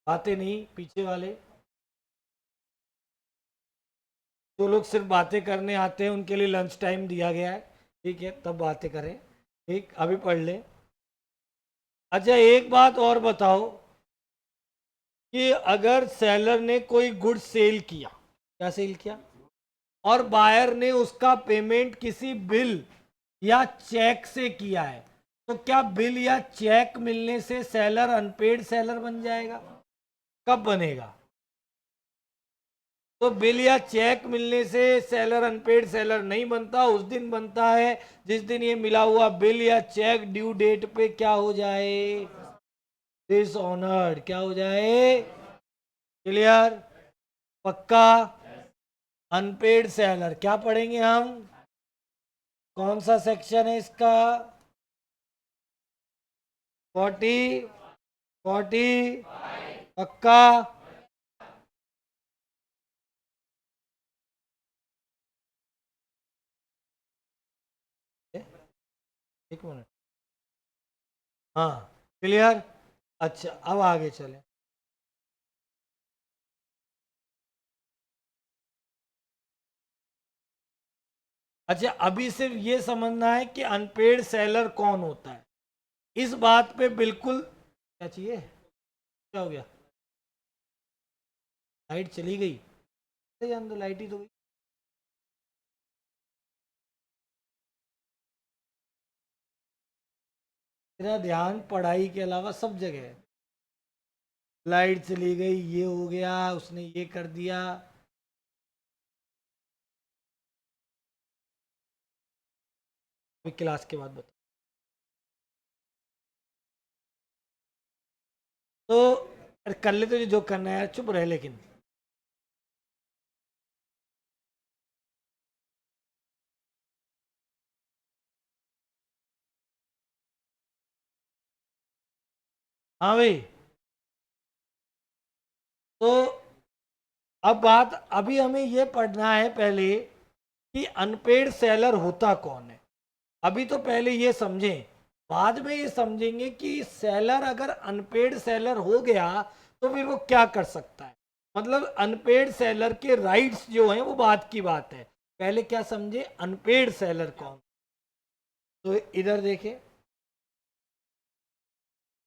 बातें नहीं, पीछे वाले जो लोग सिर्फ बातें करने आते हैं उनके लिए लंच टाइम दिया गया है, ठीक है, तब बातें करें। ठीक, अभी पढ़ ले। अच्छा, एक बात और बताओ कि अगर सेलर ने कोई गुड्स सेल किया, क्या सेल किया, और बायर ने उसका पेमेंट किसी बिल या चेक से किया है, तो क्या बिल या चेक मिलने से सेलर अनपेड सेलर बन जाएगा? कब बनेगा? तो बिल या चेक मिलने से सेलर अनपेड सेलर नहीं बनता, उस दिन बनता है जिस दिन ये मिला हुआ बिल या चेक ड्यू डेट पे क्या हो जाए? डिसऑनर्ड। क्या हो जाए? क्लियर? पक्का? अनपेड सेलर क्या पढ़ेंगे हम? कौन सा सेक्शन है इसका? 40, 40। पक्का? एक मिनट। हाँ, क्लियर? अच्छा, अब आगे चले। अच्छा, अभी सिर्फ ये समझना है कि अनपेड सेलर कौन होता है, इस बात पे बिल्कुल। क्या चाहिए? क्या हो गया? लाइट चली गई? अरे जान दो, लाइट ही तो गई। मेरा ध्यान पढ़ाई के अलावा सब जगह है। लाइट चली गई, ये हो गया, उसने ये कर दिया। अभी क्लास के बाद बता। तो अरे कर ले, तुझे जो करना है यार, चुप रहे लेकिन। हाँ भाई। तो अब बात, अभी हमें ये पढ़ना है पहले कि अनपेड सेलर होता कौन है। अभी तो पहले ये समझें, बाद में ये समझेंगे कि सेलर अगर अनपेड सेलर हो गया तो फिर वो क्या कर सकता है। मतलब अनपेड सेलर के राइट्स जो हैं वो बात की बात है। पहले क्या समझे, अनपेड सेलर कौन। तो इधर देखें,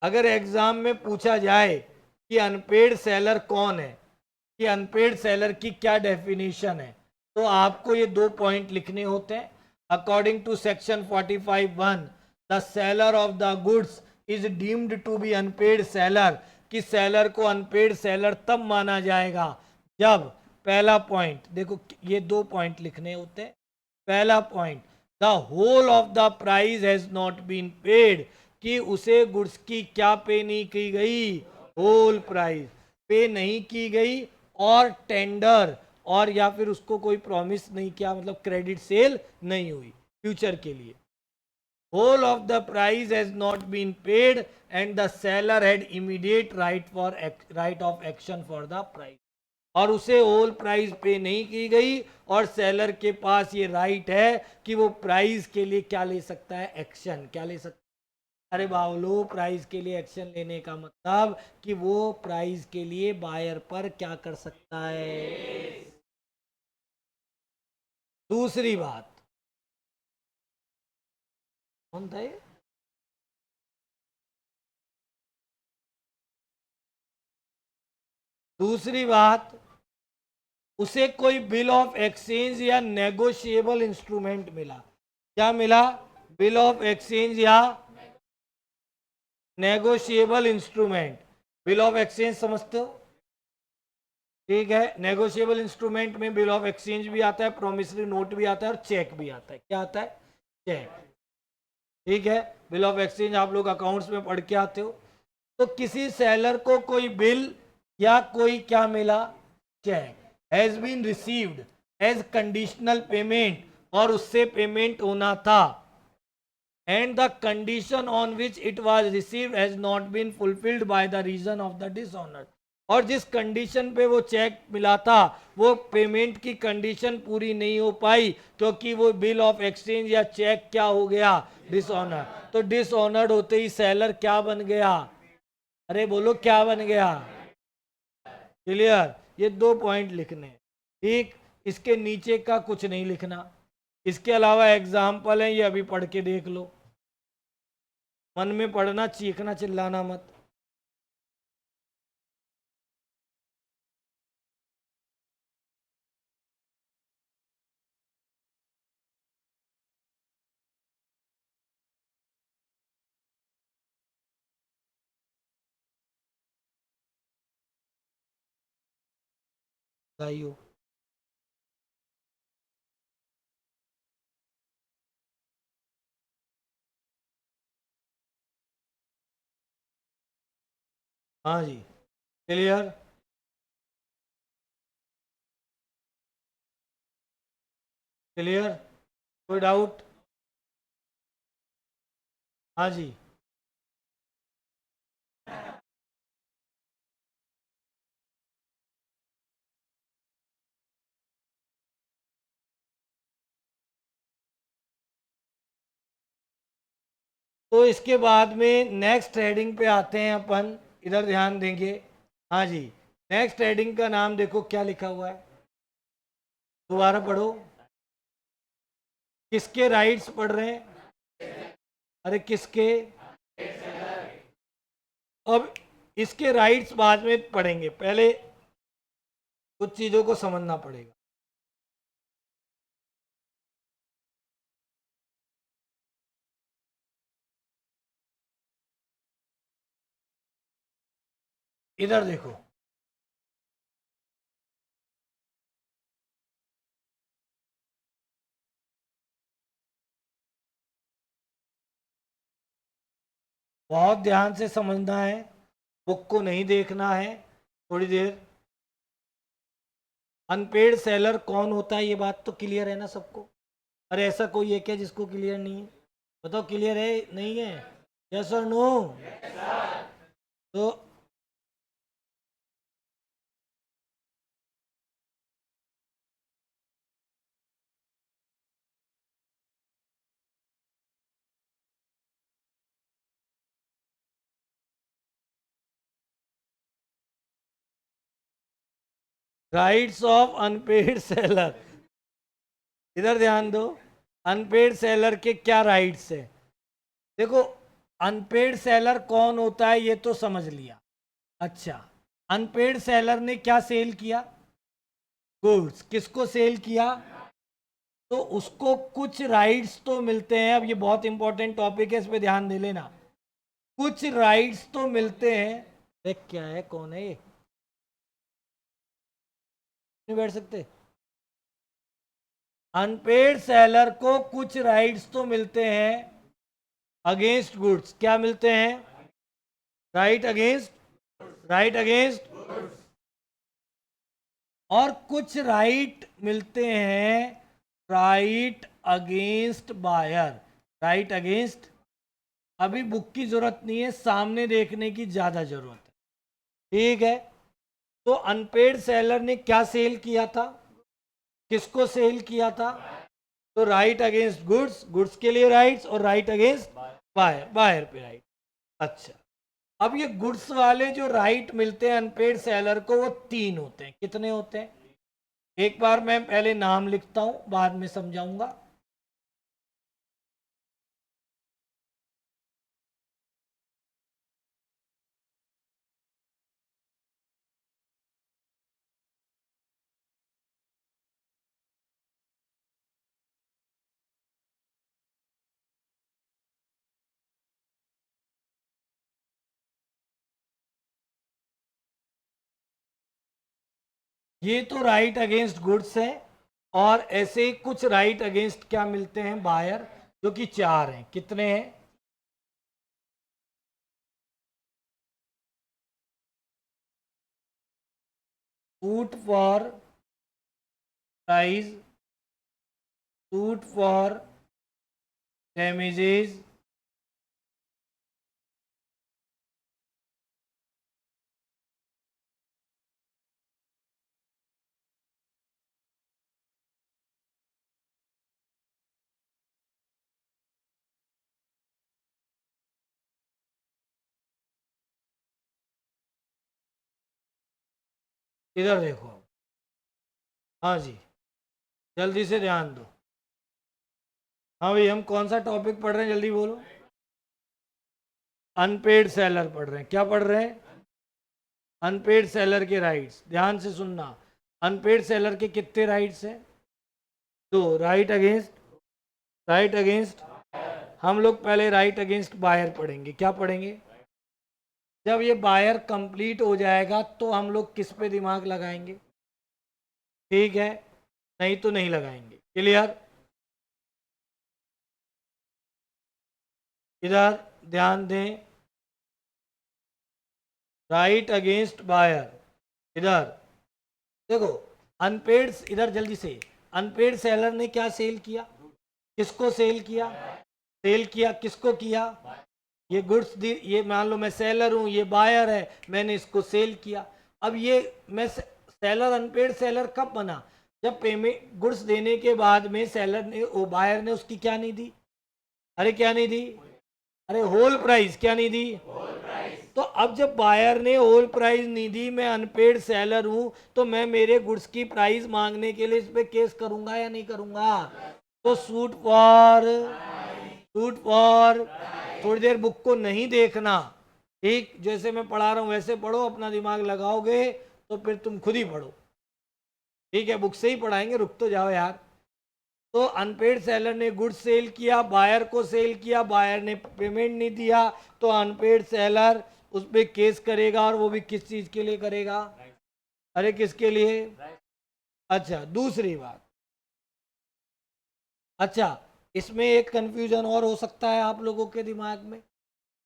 अगर एग्जाम में पूछा जाए कि अनपेड सेलर कौन है, कि अनपेड सेलर की क्या डेफिनेशन है, तो आपको ये 2 पॉइंट लिखने होते हैं। According to section 45(1) the seller of the goods is deemed to be unpaid seller, कि सेलर को अनपेड सेलर तब माना जाएगा जब, पहला पॉइंट देखो, ये 2 पॉइंट लिखने होते हैं। पहला point, the whole of the price has not been paid, कि उसे गुड्स की क्या पे नहीं की गई, होल प्राइस पे नहीं की गई, और टेंडर, और या फिर उसको कोई प्रॉमिस नहीं किया, मतलब क्रेडिट सेल नहीं हुई फ्यूचर के लिए। Whole of the price has not been paid and the seller had immediate right of action for the price, और उसे होल प्राइस पे नहीं की गई, और सेलर के पास ये राइट है कि वो प्राइस के लिए क्या ले सकता है, एक्शन क्या ले सकता है। अरे बावलो, प्राइस के लिए एक्शन लेने का मतलब कि वो प्राइस के लिए बायर पर क्या कर सकता है। दूसरी बात, कौन था ये, दूसरी बात, उसे कोई बिल ऑफ एक्सचेंज या नेगोशिएबल इंस्ट्रूमेंट मिला। क्या मिला, बिल ऑफ एक्सचेंज या negotiable instrument. Bill of exchange समझते हो, ठीक है। नेगोशिएबल इंस्ट्रूमेंट में बिल ऑफ एक्सचेंज भी आता है, प्रोमिसरी नोट भी आता है, और चेक भी आता है। क्या आता है, चेक, ठीक है। बिल ऑफ एक्सचेंज आप लोग अकाउंट्स में पढ़ के आते हो। तो किसी सेलर को कोई बिल या कोई क्या मिला, cheque, has been received as conditional payment, और उससे पेमेंट होना था, and the condition on which it was received has not been fulfilled by the reason of the dishonor, और जिस कंडीशन पे वो चेक मिला था वो पेमेंट की कंडीशन पूरी नहीं हो पाई, क्योंकि वो बिल ऑफ एक्सचेंज या चेक क्या हो गया, डिसऑनर। तो डिसऑनर्ड होते ही सेलर क्या बन गया, अरे बोलो क्या बन गया। क्लियर, ये 2 पॉइंट लिखने, ठीक। इसके नीचे का कुछ नहीं लिखना। इसके अलावा एग्जाम्पल है, ये अभी पढ़ के देख लो। मन में पढ़ना, चीखना चिल्लाना मत। बताइयो। हाँ जी, क्लियर, क्लियर, कोई डाउट। हाँ जी, तो इसके बाद में नेक्स्ट हेडिंग पे आते हैं अपन, इधर ध्यान देंगे। हाँ जी, नेक्स्ट हेडिंग का नाम देखो क्या लिखा हुआ है, दोबारा पढ़ो। किसके राइट्स पढ़ रहे हैं, अरे किसके, अब इसके राइट्स बाद में पढ़ेंगे, पहले कुछ चीजों को समझना पड़ेगा। इधर देखो, बहुत ध्यान से समझना है, बुक को नहीं देखना है थोड़ी देर। अनपेड सेलर कौन होता है, ये बात तो क्लियर है ना सबको। अरे ऐसा कोई है क्या जिसको क्लियर नहीं है, बताओ, क्लियर है नहीं है, यस और नो। तो राइट्स ऑफ अनपेड सेलर, इधर ध्यान दो। अनपेड सेलर के क्या राइट्स है? देखो, अनपेड सेलर कौन होता है ये तो समझ लिया। अच्छा, अनपेड सेलर ने क्या सेल किया? गुड्स। किसको सेल किया? तो उसको कुछ राइट्स तो मिलते हैं। अब ये बहुत इंपॉर्टेंट टॉपिक है, इस पे ध्यान दे लेना। कुछ राइट्स तो मिलते हैं। देख क्या है, कौन है ये? नहीं बैठ सकते। अनपेड सेलर को कुछ राइट्स तो मिलते हैं अगेंस्ट गुड्स। क्या मिलते हैं? राइट अगेंस्ट, राइट अगेंस्ट, और कुछ राइट मिलते हैं right against buyer. Right against, अभी बुक की जरूरत नहीं है, सामने देखने की ज्यादा जरूरत है। ठीक है, तो अनपेड सेलर ने क्या सेल किया था? किसको सेल किया था? तो राइट अगेंस्ट गुड्स, गुड्स के लिए राइट्स, और राइट अगेंस्ट बायर, बायर पे राइट। अच्छा, अब ये गुड्स वाले जो राइट मिलते हैं अनपेड सेलर को, वो 3 होते हैं। कितने होते हैं? एक बार मैं पहले नाम लिखता हूं, बाद में समझाऊंगा। ये तो राइट अगेंस्ट गुड्स है, और ऐसे ही कुछ राइट अगेंस्ट क्या मिलते हैं? बायर, जो कि 4 हैं। कितने हैं? Suit for price, suit for damages, इधर देखो। हाँ जी, जल्दी से ध्यान दो। हाँ भाई, हम कौन सा टॉपिक पढ़ रहे हैं, जल्दी बोलो। अनपेड सेलर पढ़ रहे हैं। क्या पढ़ रहे हैं? अनपेड सेलर के राइट्स। ध्यान से सुनना, अनपेड सेलर के कितने राइट्स हैं? 2। Right against, right against. हम लोग पहले राइट अगेंस्ट बायर पढ़ेंगे। क्या पढ़ेंगे? जब ये बायर कंप्लीट हो जाएगा तो हम लोग किस पे दिमाग लगाएंगे? ठीक है, नहीं तो नहीं लगाएंगे। क्लियर? इधर ध्यान दें, राइट अगेंस्ट बायर। इधर देखो, अनपेड, इधर जल्दी से। अनपेड सेलर ने क्या सेल किया? किसको सेल किया? सेल किया किसको किया? ये गुड्स दी, ये मान लो मैं सेलर हूँ, ये बायर है, मैंने इसको सेल किया। अब ये मैं सेलर, अनपेड सेलर कब बना? जब पेमेंट, गुड्स देने के बाद में सेलर ने, वो बायर ने उसकी क्या नहीं दी? अरे क्या नहीं दी? अरे होल प्राइस क्या नहीं दी? तो अब जब बायर ने होल प्राइस नहीं दी, मैं अनपेड सेलर हूं, तो मैं मेरे गुड्स की प्राइस मांगने के लिए इस पे केस करूंगा या नहीं करूंगा? तो सूट फॉर, सूट फॉर, थोड़ी देर बुक को नहीं देखना। ठीक, जैसे मैं पढ़ा रहा हूं वैसे पढ़ो, अपना दिमाग लगाओगे तो फिर तुम खुद ही पढ़ो। ठीक है, बुक से ही पढ़ाएंगे, रुक तो जाओ यार। तो अनपेड सेलर ने गुड्स सेल किया, बायर को सेल किया, बायर ने पेमेंट नहीं दिया, तो अनपेड सेलर उस पर केस करेगा, और वो भी किस चीज के लिए करेगा? अरे किसके लिए? अच्छा, दूसरी बात। अच्छा, इसमें एक कंफ्यूजन और हो सकता है आप लोगों के दिमाग में।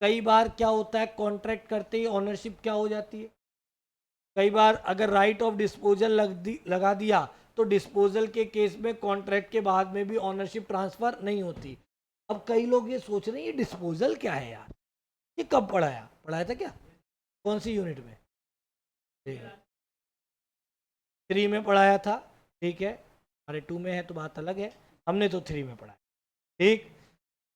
कई बार क्या होता है, कॉन्ट्रैक्ट करते ही ऑनरशिप क्या हो जाती है? कई बार अगर राइट ऑफ डिस्पोजल लगा दिया, तो डिस्पोजल के केस में कॉन्ट्रैक्ट के बाद में भी ऑनरशिप ट्रांसफर नहीं होती। अब कई लोग ये सोच रहे हैं ये डिस्पोजल क्या है यार, ये कब पढ़ाया, पढ़ाया था क्या? कौन सी यूनिट में? ठीक है, 3 में पढ़ाया था, ठीक है। हमारे 2 में है तो बात अलग है, हमने तो 3 में पढ़ाया, ठीक।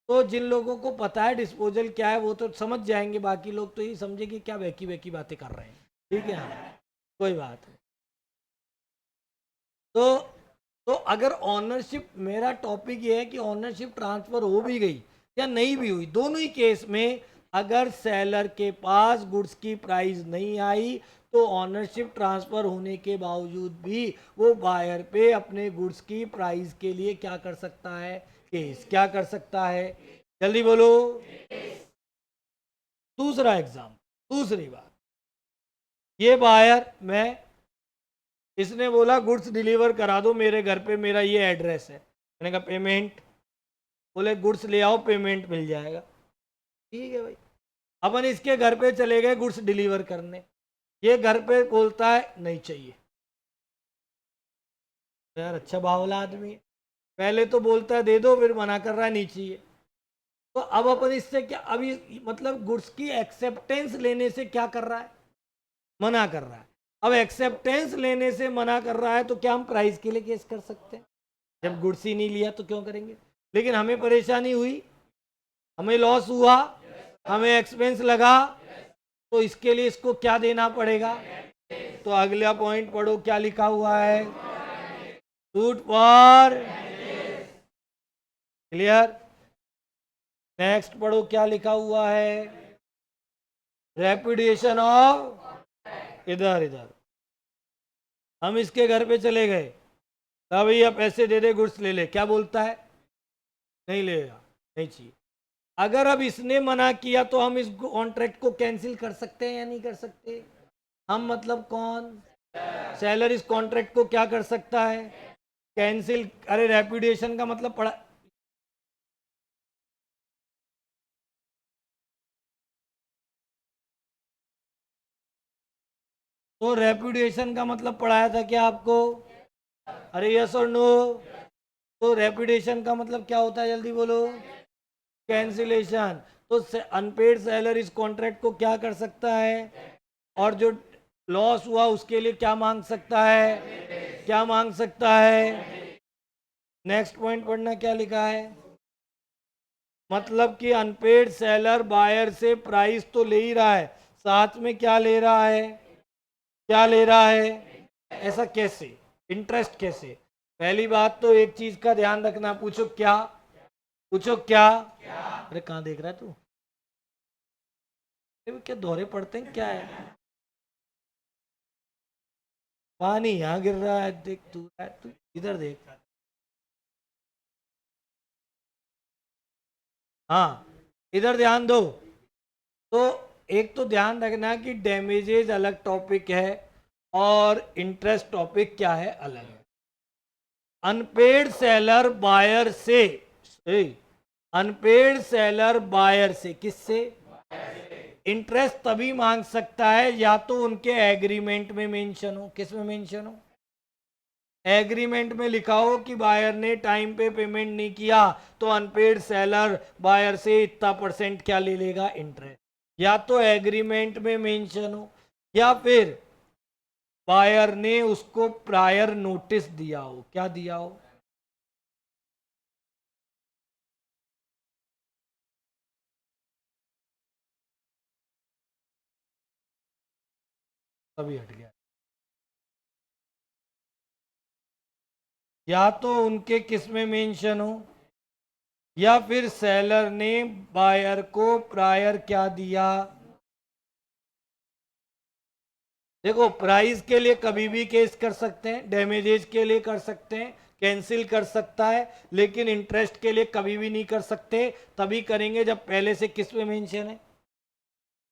तो जिन लोगों को पता है डिस्पोजल क्या है वो तो समझ जाएंगे, बाकी लोग तो ये समझेंगे क्या वैकी वैकी बातें कर रहे हैं, ठीक है। हाँ, कोई बात नहीं। तो अगर ऑनरशिप, मेरा टॉपिक ये है कि ऑनरशिप ट्रांसफर हो भी गई या नहीं भी हुई, दोनों ही केस में अगर सेलर के पास गुड्स की प्राइस नहीं आई तो ऑनरशिप ट्रांसफर होने के बावजूद भी वो बायर पे अपने गुड्स की प्राइस के लिए क्या कर सकता है, केस क्या कर सकता है, जल्दी बोलो। दूसरा एग्जाम, दूसरी बात, ये बायर, मैं, इसने बोला गुड्स डिलीवर करा दो मेरे घर पे, मेरा ये एड्रेस है। मैंने कहा पेमेंट, बोले गुड्स ले आओ पेमेंट मिल जाएगा। ठीक है भाई, अपन इसके घर पे चले गए गुड्स डिलीवर करने, ये घर पे बोलता है नहीं चाहिए। यार अच्छा बावला आदमी है, पहले तो बोलता है दे दो, फिर मना कर रहा है नहीं चाहिए। तो अब अपन इससे क्या, अभी मतलब गुड्स की एक्सेप्टेंस लेने से क्या कर रहा है, मना कर रहा है। अब एक्सेप्टेंस लेने से मना कर रहा है तो क्या हम प्राइस के लिए केस कर सकते हैं? जब गुड्स ही नहीं लिया तो क्यों करेंगे? लेकिन हमें परेशानी हुई, हमें लॉस हुआ, हमें एक्सपेंस लगा, तो इसके लिए इसको क्या देना पड़ेगा? तो अगला पॉइंट पढ़ो, क्या लिखा हुआ है, सूट फॉर, क्लियर। नेक्स्ट पढ़ो क्या लिखा हुआ है, रेपुडिएशन ऑफ, इधर इधर हम इसके घर पे चले गए, कहा भैया पैसे दे दे गुड्स ले ले, क्या बोलता है? नहीं लेगा, नहीं चाहिए। अगर अब इसने मना किया तो हम इस कॉन्ट्रैक्ट को कैंसिल कर सकते हैं या नहीं कर सकते? हम मतलब कौन, सेलर इस कॉन्ट्रैक्ट को क्या कर सकता है, कैंसिल। अरे रेपुडिएशन का मतलब पड़ा, तो रेपुडिएशन का मतलब पढ़ाया था क्या आपको? अरे यस और नो? तो रेपुडिएशन का मतलब क्या होता है, जल्दी बोलो। कैंसिलेशन। तो अनपेड सेलर इस कॉन्ट्रैक्ट को क्या कर सकता है, और जो लॉस हुआ उसके लिए क्या मांग सकता है, क्या मांग सकता है? नेक्स्ट पॉइंट पढ़ना, क्या लिखा है, मतलब कि अनपेड सेलर बायर से प्राइस तो ले ही रहा है, साथ में क्या ले रहा है, क्या ले रहा है? ऐसा कैसे, इंटरेस्ट कैसे? पहली बात तो एक चीज का ध्यान रखना, पूछो क्या, पूछो क्या? अरे कहाँ देख रहा है तू, क्या दोहरे पढ़ते हैं क्या है? पानी यहाँ गिर रहा है, देख तू इधर देख। हाँ, इधर ध्यान दो। तो एक तो ध्यान रखना कि डैमेजेज अलग टॉपिक है और इंटरेस्ट टॉपिक क्या है, अलग है। अनपेड सेलर बायर से, अनपेड सेलर बायर से, किससे? इंटरेस्ट तभी मांग सकता है या तो उनके एग्रीमेंट में मेंशन हो, किस में मेंशन हो? एग्रीमेंट में लिखा हो कि बायर ने टाइम पे पेमेंट नहीं किया तो अनपेड सेलर बायर से इतना % क्या ले लेगा, इंटरेस्ट। या तो एग्रीमेंट में मेंशन हो या फिर बायर ने उसको प्रायर नोटिस दिया हो, क्या दिया हो? तभी हट गया। या तो उनके किस में मेंशन हो या फिर सेलर ने बायर को प्रायर क्या दिया। देखो, प्राइस के लिए कभी भी केस कर सकते हैं, डैमेजेस के लिए कर सकते हैं, कैंसिल कर सकता है, लेकिन इंटरेस्ट के लिए कभी भी नहीं कर सकते। तभी करेंगे जब पहले से किस में मेंशन है,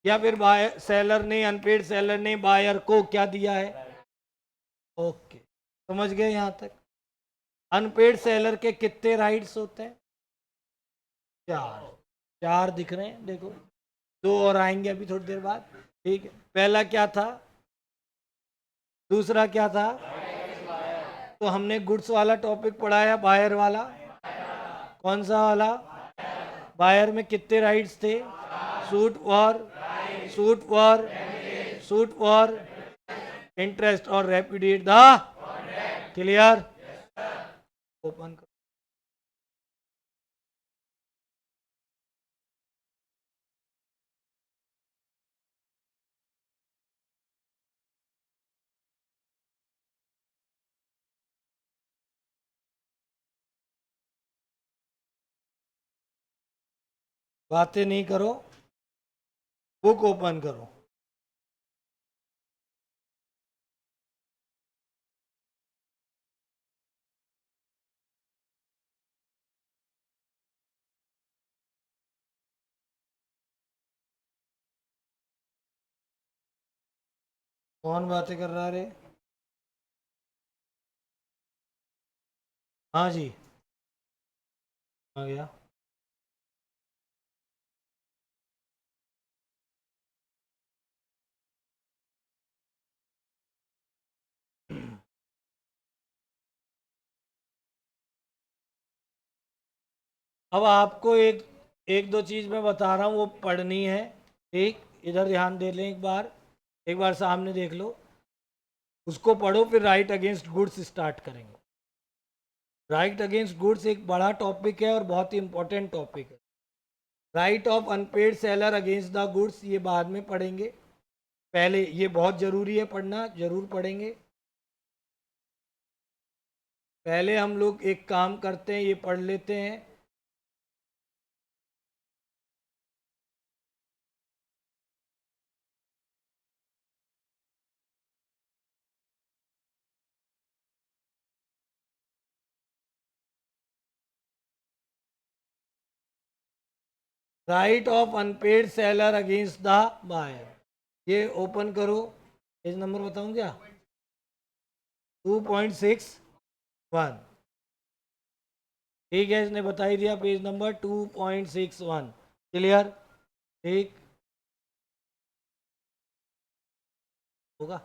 या फिर बायर, सेलर ने, अनपेड सेलर ने बायर को क्या दिया है। ओके, समझ गए यहां तक? अनपेड सेलर के कितने राइट्स होते हैं? 4, 4 दिख रहे हैं, देखो 2 और आएंगे अभी थोड़ी देर बाद। ठीक है, पहला क्या था, दूसरा क्या था? तो हमने गुड्स वाला टॉपिक पढ़ाया, बायर वाला कौन सा वाला? बायर में कितने राइट्स थे? Suit for, suit for, suit for interest और रेपुडिएट द क्लियर ओपन करो। बातें नहीं करो, बुक ओपन करो। कौन बातें कर रहा है रे? हाँ जी, आ गया। अब आपको एक एक दो चीज़ मैं बता रहा हूँ, वो पढ़नी है। ठीक, इधर ध्यान दे लें एक बार सामने देख लो, उसको पढ़ो, फिर राइट अगेंस्ट गुड्स स्टार्ट करेंगे। राइट अगेंस्ट गुड्स एक बड़ा टॉपिक है और बहुत ही इंपॉर्टेंट टॉपिक है। Right of unpaid seller against the goods ये बाद में पढ़ेंगे, पहले ये बहुत ज़रूरी है पढ़ना, ज़रूर पढ़ेंगे। पहले हम लोग एक काम करते हैं, ये पढ़ लेते हैं। Right of unpaid seller against the buyer, ये ओपन करो। पेज नंबर बताऊं क्या? 2.61। ठीक है, इसने बता ही दिया, पेज नंबर 2.61। क्लियर? ठीक होगा।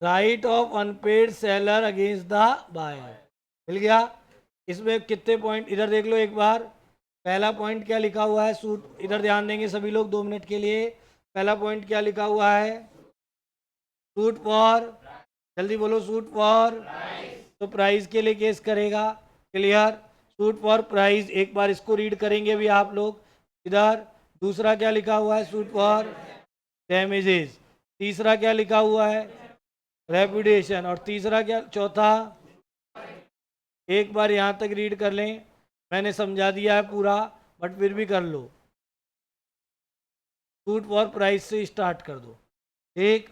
Write of unpaid seller against the buyer, मिल गया। इसमें कितने पॉइंट इधर देख लो एक बार। पहला पॉइंट क्या लिखा हुआ है? सूट, इधर ध्यान देंगे सभी लोग 2 मिनट के लिए। पहला पॉइंट क्या लिखा हुआ है? सूट फॉर, जल्दी बोलो, सूट फॉर, तो प्राइस के लिए केस करेगा। क्लियर? सूट फॉर प्राइस, एक बार इसको रीड करेंगे भी आप लोग इधर। दूसरा क्या लिखा हुआ है? Suit for damages. तीसरा क्या लिखा हुआ है? रेपुटेशन। और तीसरा क्या, चौथा? एक बार यहाँ तक रीड कर लें, मैंने समझा दिया है पूरा, बट फिर भी कर लो। सूट फॉर प्राइस से स्टार्ट कर दो। ठीक,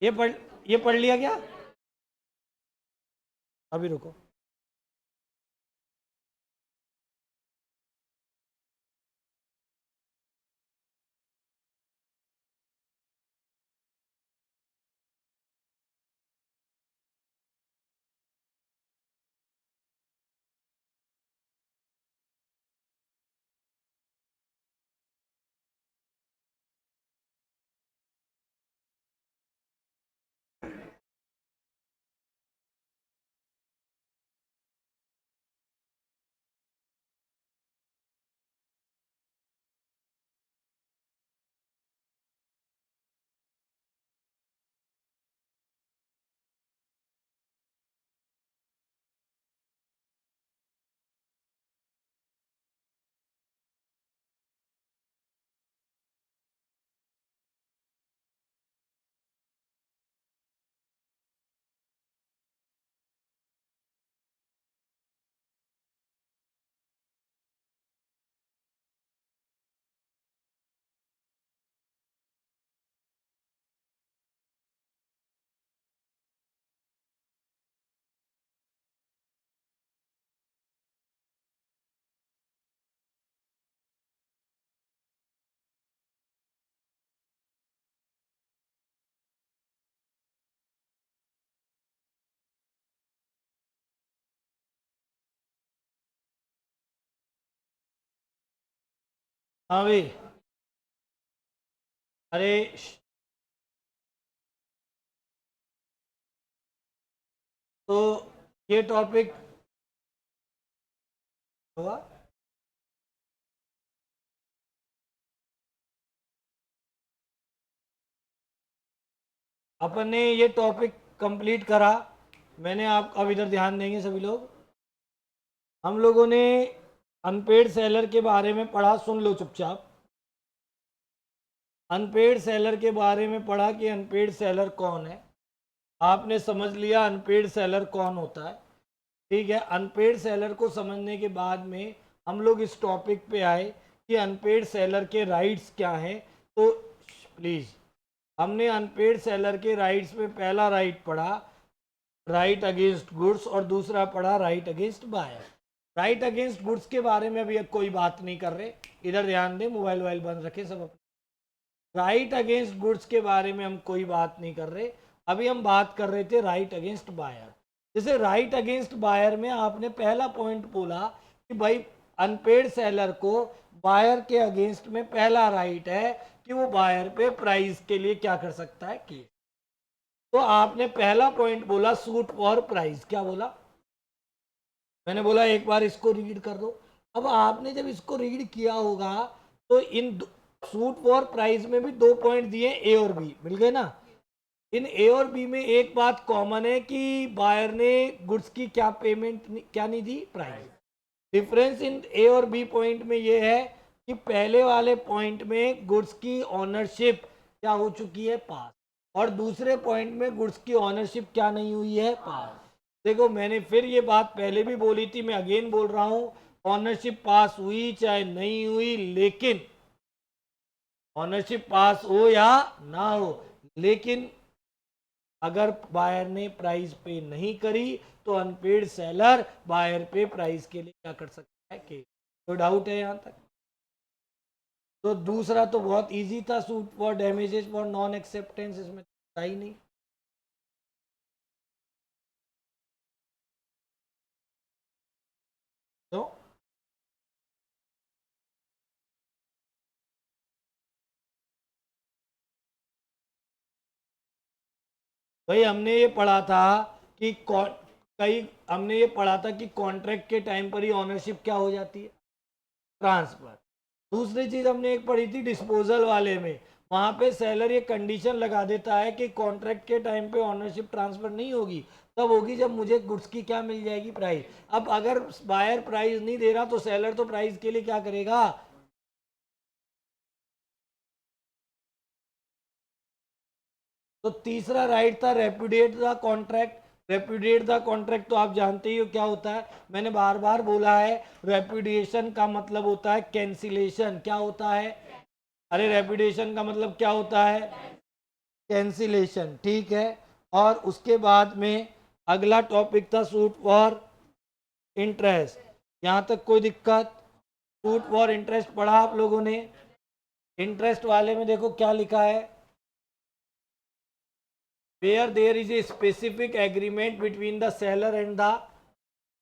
ये पढ़ ये पढ़ लिया क्या? अभी रुको। हाँ भाई। अरे तो ये टॉपिक हुआ। अपन ने ये टॉपिक कंप्लीट करा। मैंने आप अब इधर ध्यान देंगे सभी लोग। हम लोगों ने अनपेड सेलर के बारे में पढ़ा, सुन लो चुपचाप। अनपेड सेलर के बारे में पढ़ा कि अनपेड सेलर कौन है। आपने समझ लिया अनपेड सेलर कौन होता है। ठीक है, अनपेड सेलर को समझने के बाद में हम लोग इस टॉपिक पे आए कि अनपेड सेलर के राइट्स क्या हैं। तो प्लीज़, हमने अनपेड सेलर के राइट्स में पहला राइट पढ़ा राइट अगेंस्ट गुड्स और दूसरा पढ़ा right against buyer. Right against goods के बारे में अभी अब कोई बात नहीं कर रहे, इधर ध्यान दें, मोबाइल वोबाइल बंद रखें सब अपने। राइट अगेंस्ट गुड्स के बारे में हम कोई बात नहीं कर रहे, अभी हम बात कर रहे थे राइट अगेंस्ट बायर। जैसे राइट अगेंस्ट बायर में आपने पहला पॉइंट बोला कि भाई अनपेड सेलर को बायर के अगेंस्ट में पहला राइट है कि वो बायर पे प्राइस के लिए क्या कर सकता है कि। तो आपने पहला पॉइंट बोला सूट फॉर प्राइस। क्या बोला? मैंने बोला एक बार इसको रीड कर दो। अब आपने जब इसको रीड किया होगा तो इन सूट फॉर प्राइस में भी दो पॉइंट दिए, ए और बी मिल गए ना। इन ए और बी में एक बात कॉमन है कि बायर ने गुड्स की क्या पेमेंट क्या नहीं दी, प्राइस। डिफरेंस इन ए और बी पॉइंट में ये है कि पहले वाले पॉइंट में गुड्स की ऑनरशिप क्या हो चुकी है, पास, और दूसरे पॉइंट में गुड्स की ऑनरशिप क्या नहीं हुई है, पास। देखो मैंने फिर ये बात पहले भी बोली थी, मैं अगेन बोल रहा हूं, ऑनरशिप पास हुई चाहे नहीं हुई, लेकिन ऑनरशिप पास हो या ना हो, लेकिन अगर बायर ने प्राइस पे नहीं करी तो अनपेड सेलर बायर पे प्राइस के लिए क्या कर सकता है कि। तो डाउट है यहां तक? तो दूसरा तो बहुत इजी था, suit for damages for non acceptance, इसमें था ही नहीं। तो भाई हमने ये पढ़ा था कि कई हमने ये पढ़ा था कि कॉन्ट्रैक्ट के टाइम पर ही ऑनरशिप क्या हो जाती है, ट्रांसफर। दूसरी चीज हमने एक पढ़ी थी डिस्पोजल वाले में, वहां पे सेलर ये कंडीशन लगा देता है कि कॉन्ट्रैक्ट के टाइम पे ऑनरशिप ट्रांसफर नहीं होगी, तब होगी जब मुझे गुड्स की क्या मिल जाएगी, प्राइस। अब अगर बायर प्राइस नहीं दे रहा तो सेलर तो प्राइस के लिए क्या करेगा। तो तीसरा राइट था repudiate the contract. Repudiate the contract तो आप जानते ही हो क्या होता है, मैंने बार बार बोला है, रेपुडिएशन का मतलब होता है कैंसिलेशन। क्या होता है? अरे रेपुडिएशन का मतलब क्या होता है? कैंसिलेशन, ठीक है। और उसके बाद में अगला टॉपिक था सूट फॉर इंटरेस्ट। यहाँ तक कोई दिक्कत? सूट फॉर इंटरेस्ट पढ़ा आप लोगों ने? इंटरेस्ट वाले में देखो क्या लिखा है, where there is a specific agreement between the seller and the,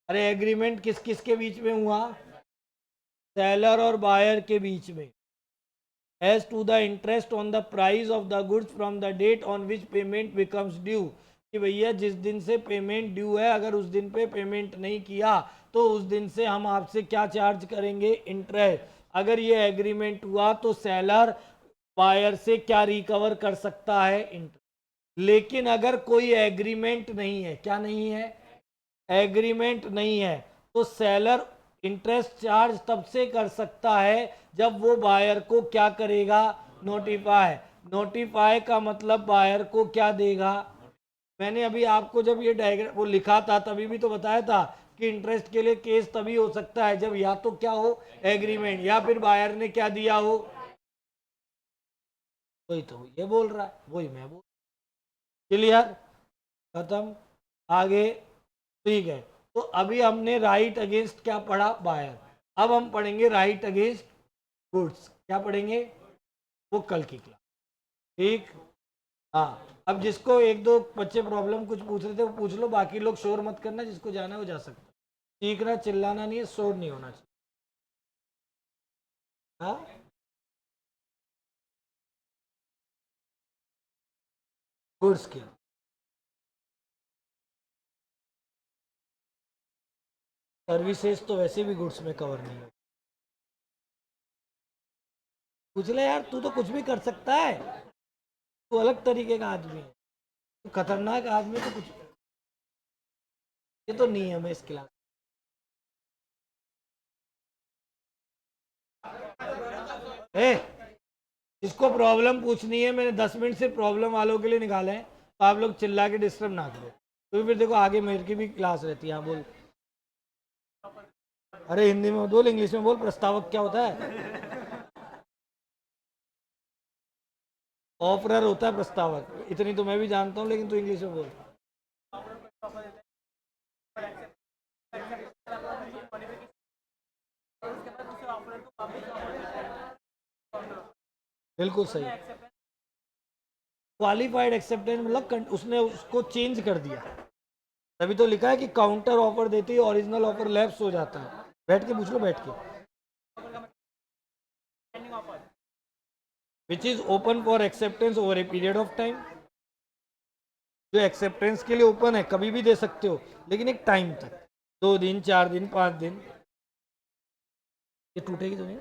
अरे एग्रीमेंट किस किस के बीच में हुआ? सेलर और बायर के बीच में। As to the interest on the price of the goods from the date on which payment becomes due, कि भैया जिस दिन से पेमेंट ड्यू है, अगर उस दिन पे पेमेंट नहीं किया तो उस दिन से हम आपसे क्या चार्ज करेंगे? इंटरेस्ट। अगर ये एग्रीमेंट हुआ तो सेलर बायर से क्या रिकवर कर सकता है? इंटरेस्ट। लेकिन अगर कोई एग्रीमेंट नहीं है, क्या नहीं है? एग्रीमेंट नहीं है, तो सेलर इंटरेस्ट चार्ज तब से कर सकता है जब वो बायर को क्या करेगा? नोटिफाई। नोटिफाई का मतलब बायर को क्या देगा? मैंने अभी आपको जब ये डायग्राम वो लिखा था तभी भी तो बताया था कि इंटरेस्ट के लिए केस तभी हो सकता है जब या तो क्या हो? एग्रीमेंट, या फिर बायर ने क्या दिया हो? वही तो ये बोल रहा है, वही मैं बोल। क्लियर? खत्म? आगे? ठीक है। तो अभी हमने राइट अगेंस्ट क्या पढ़ा? बायर। अब हम पढ़ेंगे राइट अगेंस्ट गुड्स। क्या पढ़ेंगे? वो कल की क्लास। ठीक? हाँ। अब जिसको एक दो बच्चे प्रॉब्लम कुछ पूछ रहे थे वो पूछ लो, बाकी लोग शोर मत करना, जिसको जाना है वो जा सकता है। चीखना चिल्लाना नहीं है, शोर नहीं होना चाहिए। हाँ, गुड्स की सर्विसेज तो वैसे भी गुड्स में कवर नहीं है। पूछ ले यार, तू तो कुछ भी कर सकता है, तू अलग तरीके का आदमी है, तू खतरनाक आदमी, तो कुछ ये तो नियम है इस क्लास। ए, जिसको प्रॉब्लम पूछनी है, मैंने 10 मिनट से प्रॉब्लम वालों के लिए निकाले हैं, तो आप लोग चिल्ला के डिस्टर्ब ना करो, तो फिर देखो आगे मेरे की भी क्लास रहती है। हाँ बोल। अरे हिंदी में बोल, इंग्लिश में बोल, प्रस्तावक क्या होता है? ऑफरर होता है प्रस्तावक, इतनी तो मैं भी जानता हूँ, लेकिन तू इंग्लिश में बोल। बिल्कुल सही। क्वालिफाइड एक्सेप्टेंस मतलब उसने उसको चेंज कर दिया, तभी तो लिखा है कि काउंटर ऑफर देती है, ओरिजिनल ऑफर लैप्स हो जाता है। बैठ के पूछ लो, बैठ के। Which is open for acceptance over a period of time, जो एक्सेप्टेंस के लिए ओपन है, कभी भी दे सकते हो, लेकिन एक टाइम तक, 2 दिन 4 दिन 5 दिन। ये टूटेगी तो नहीं?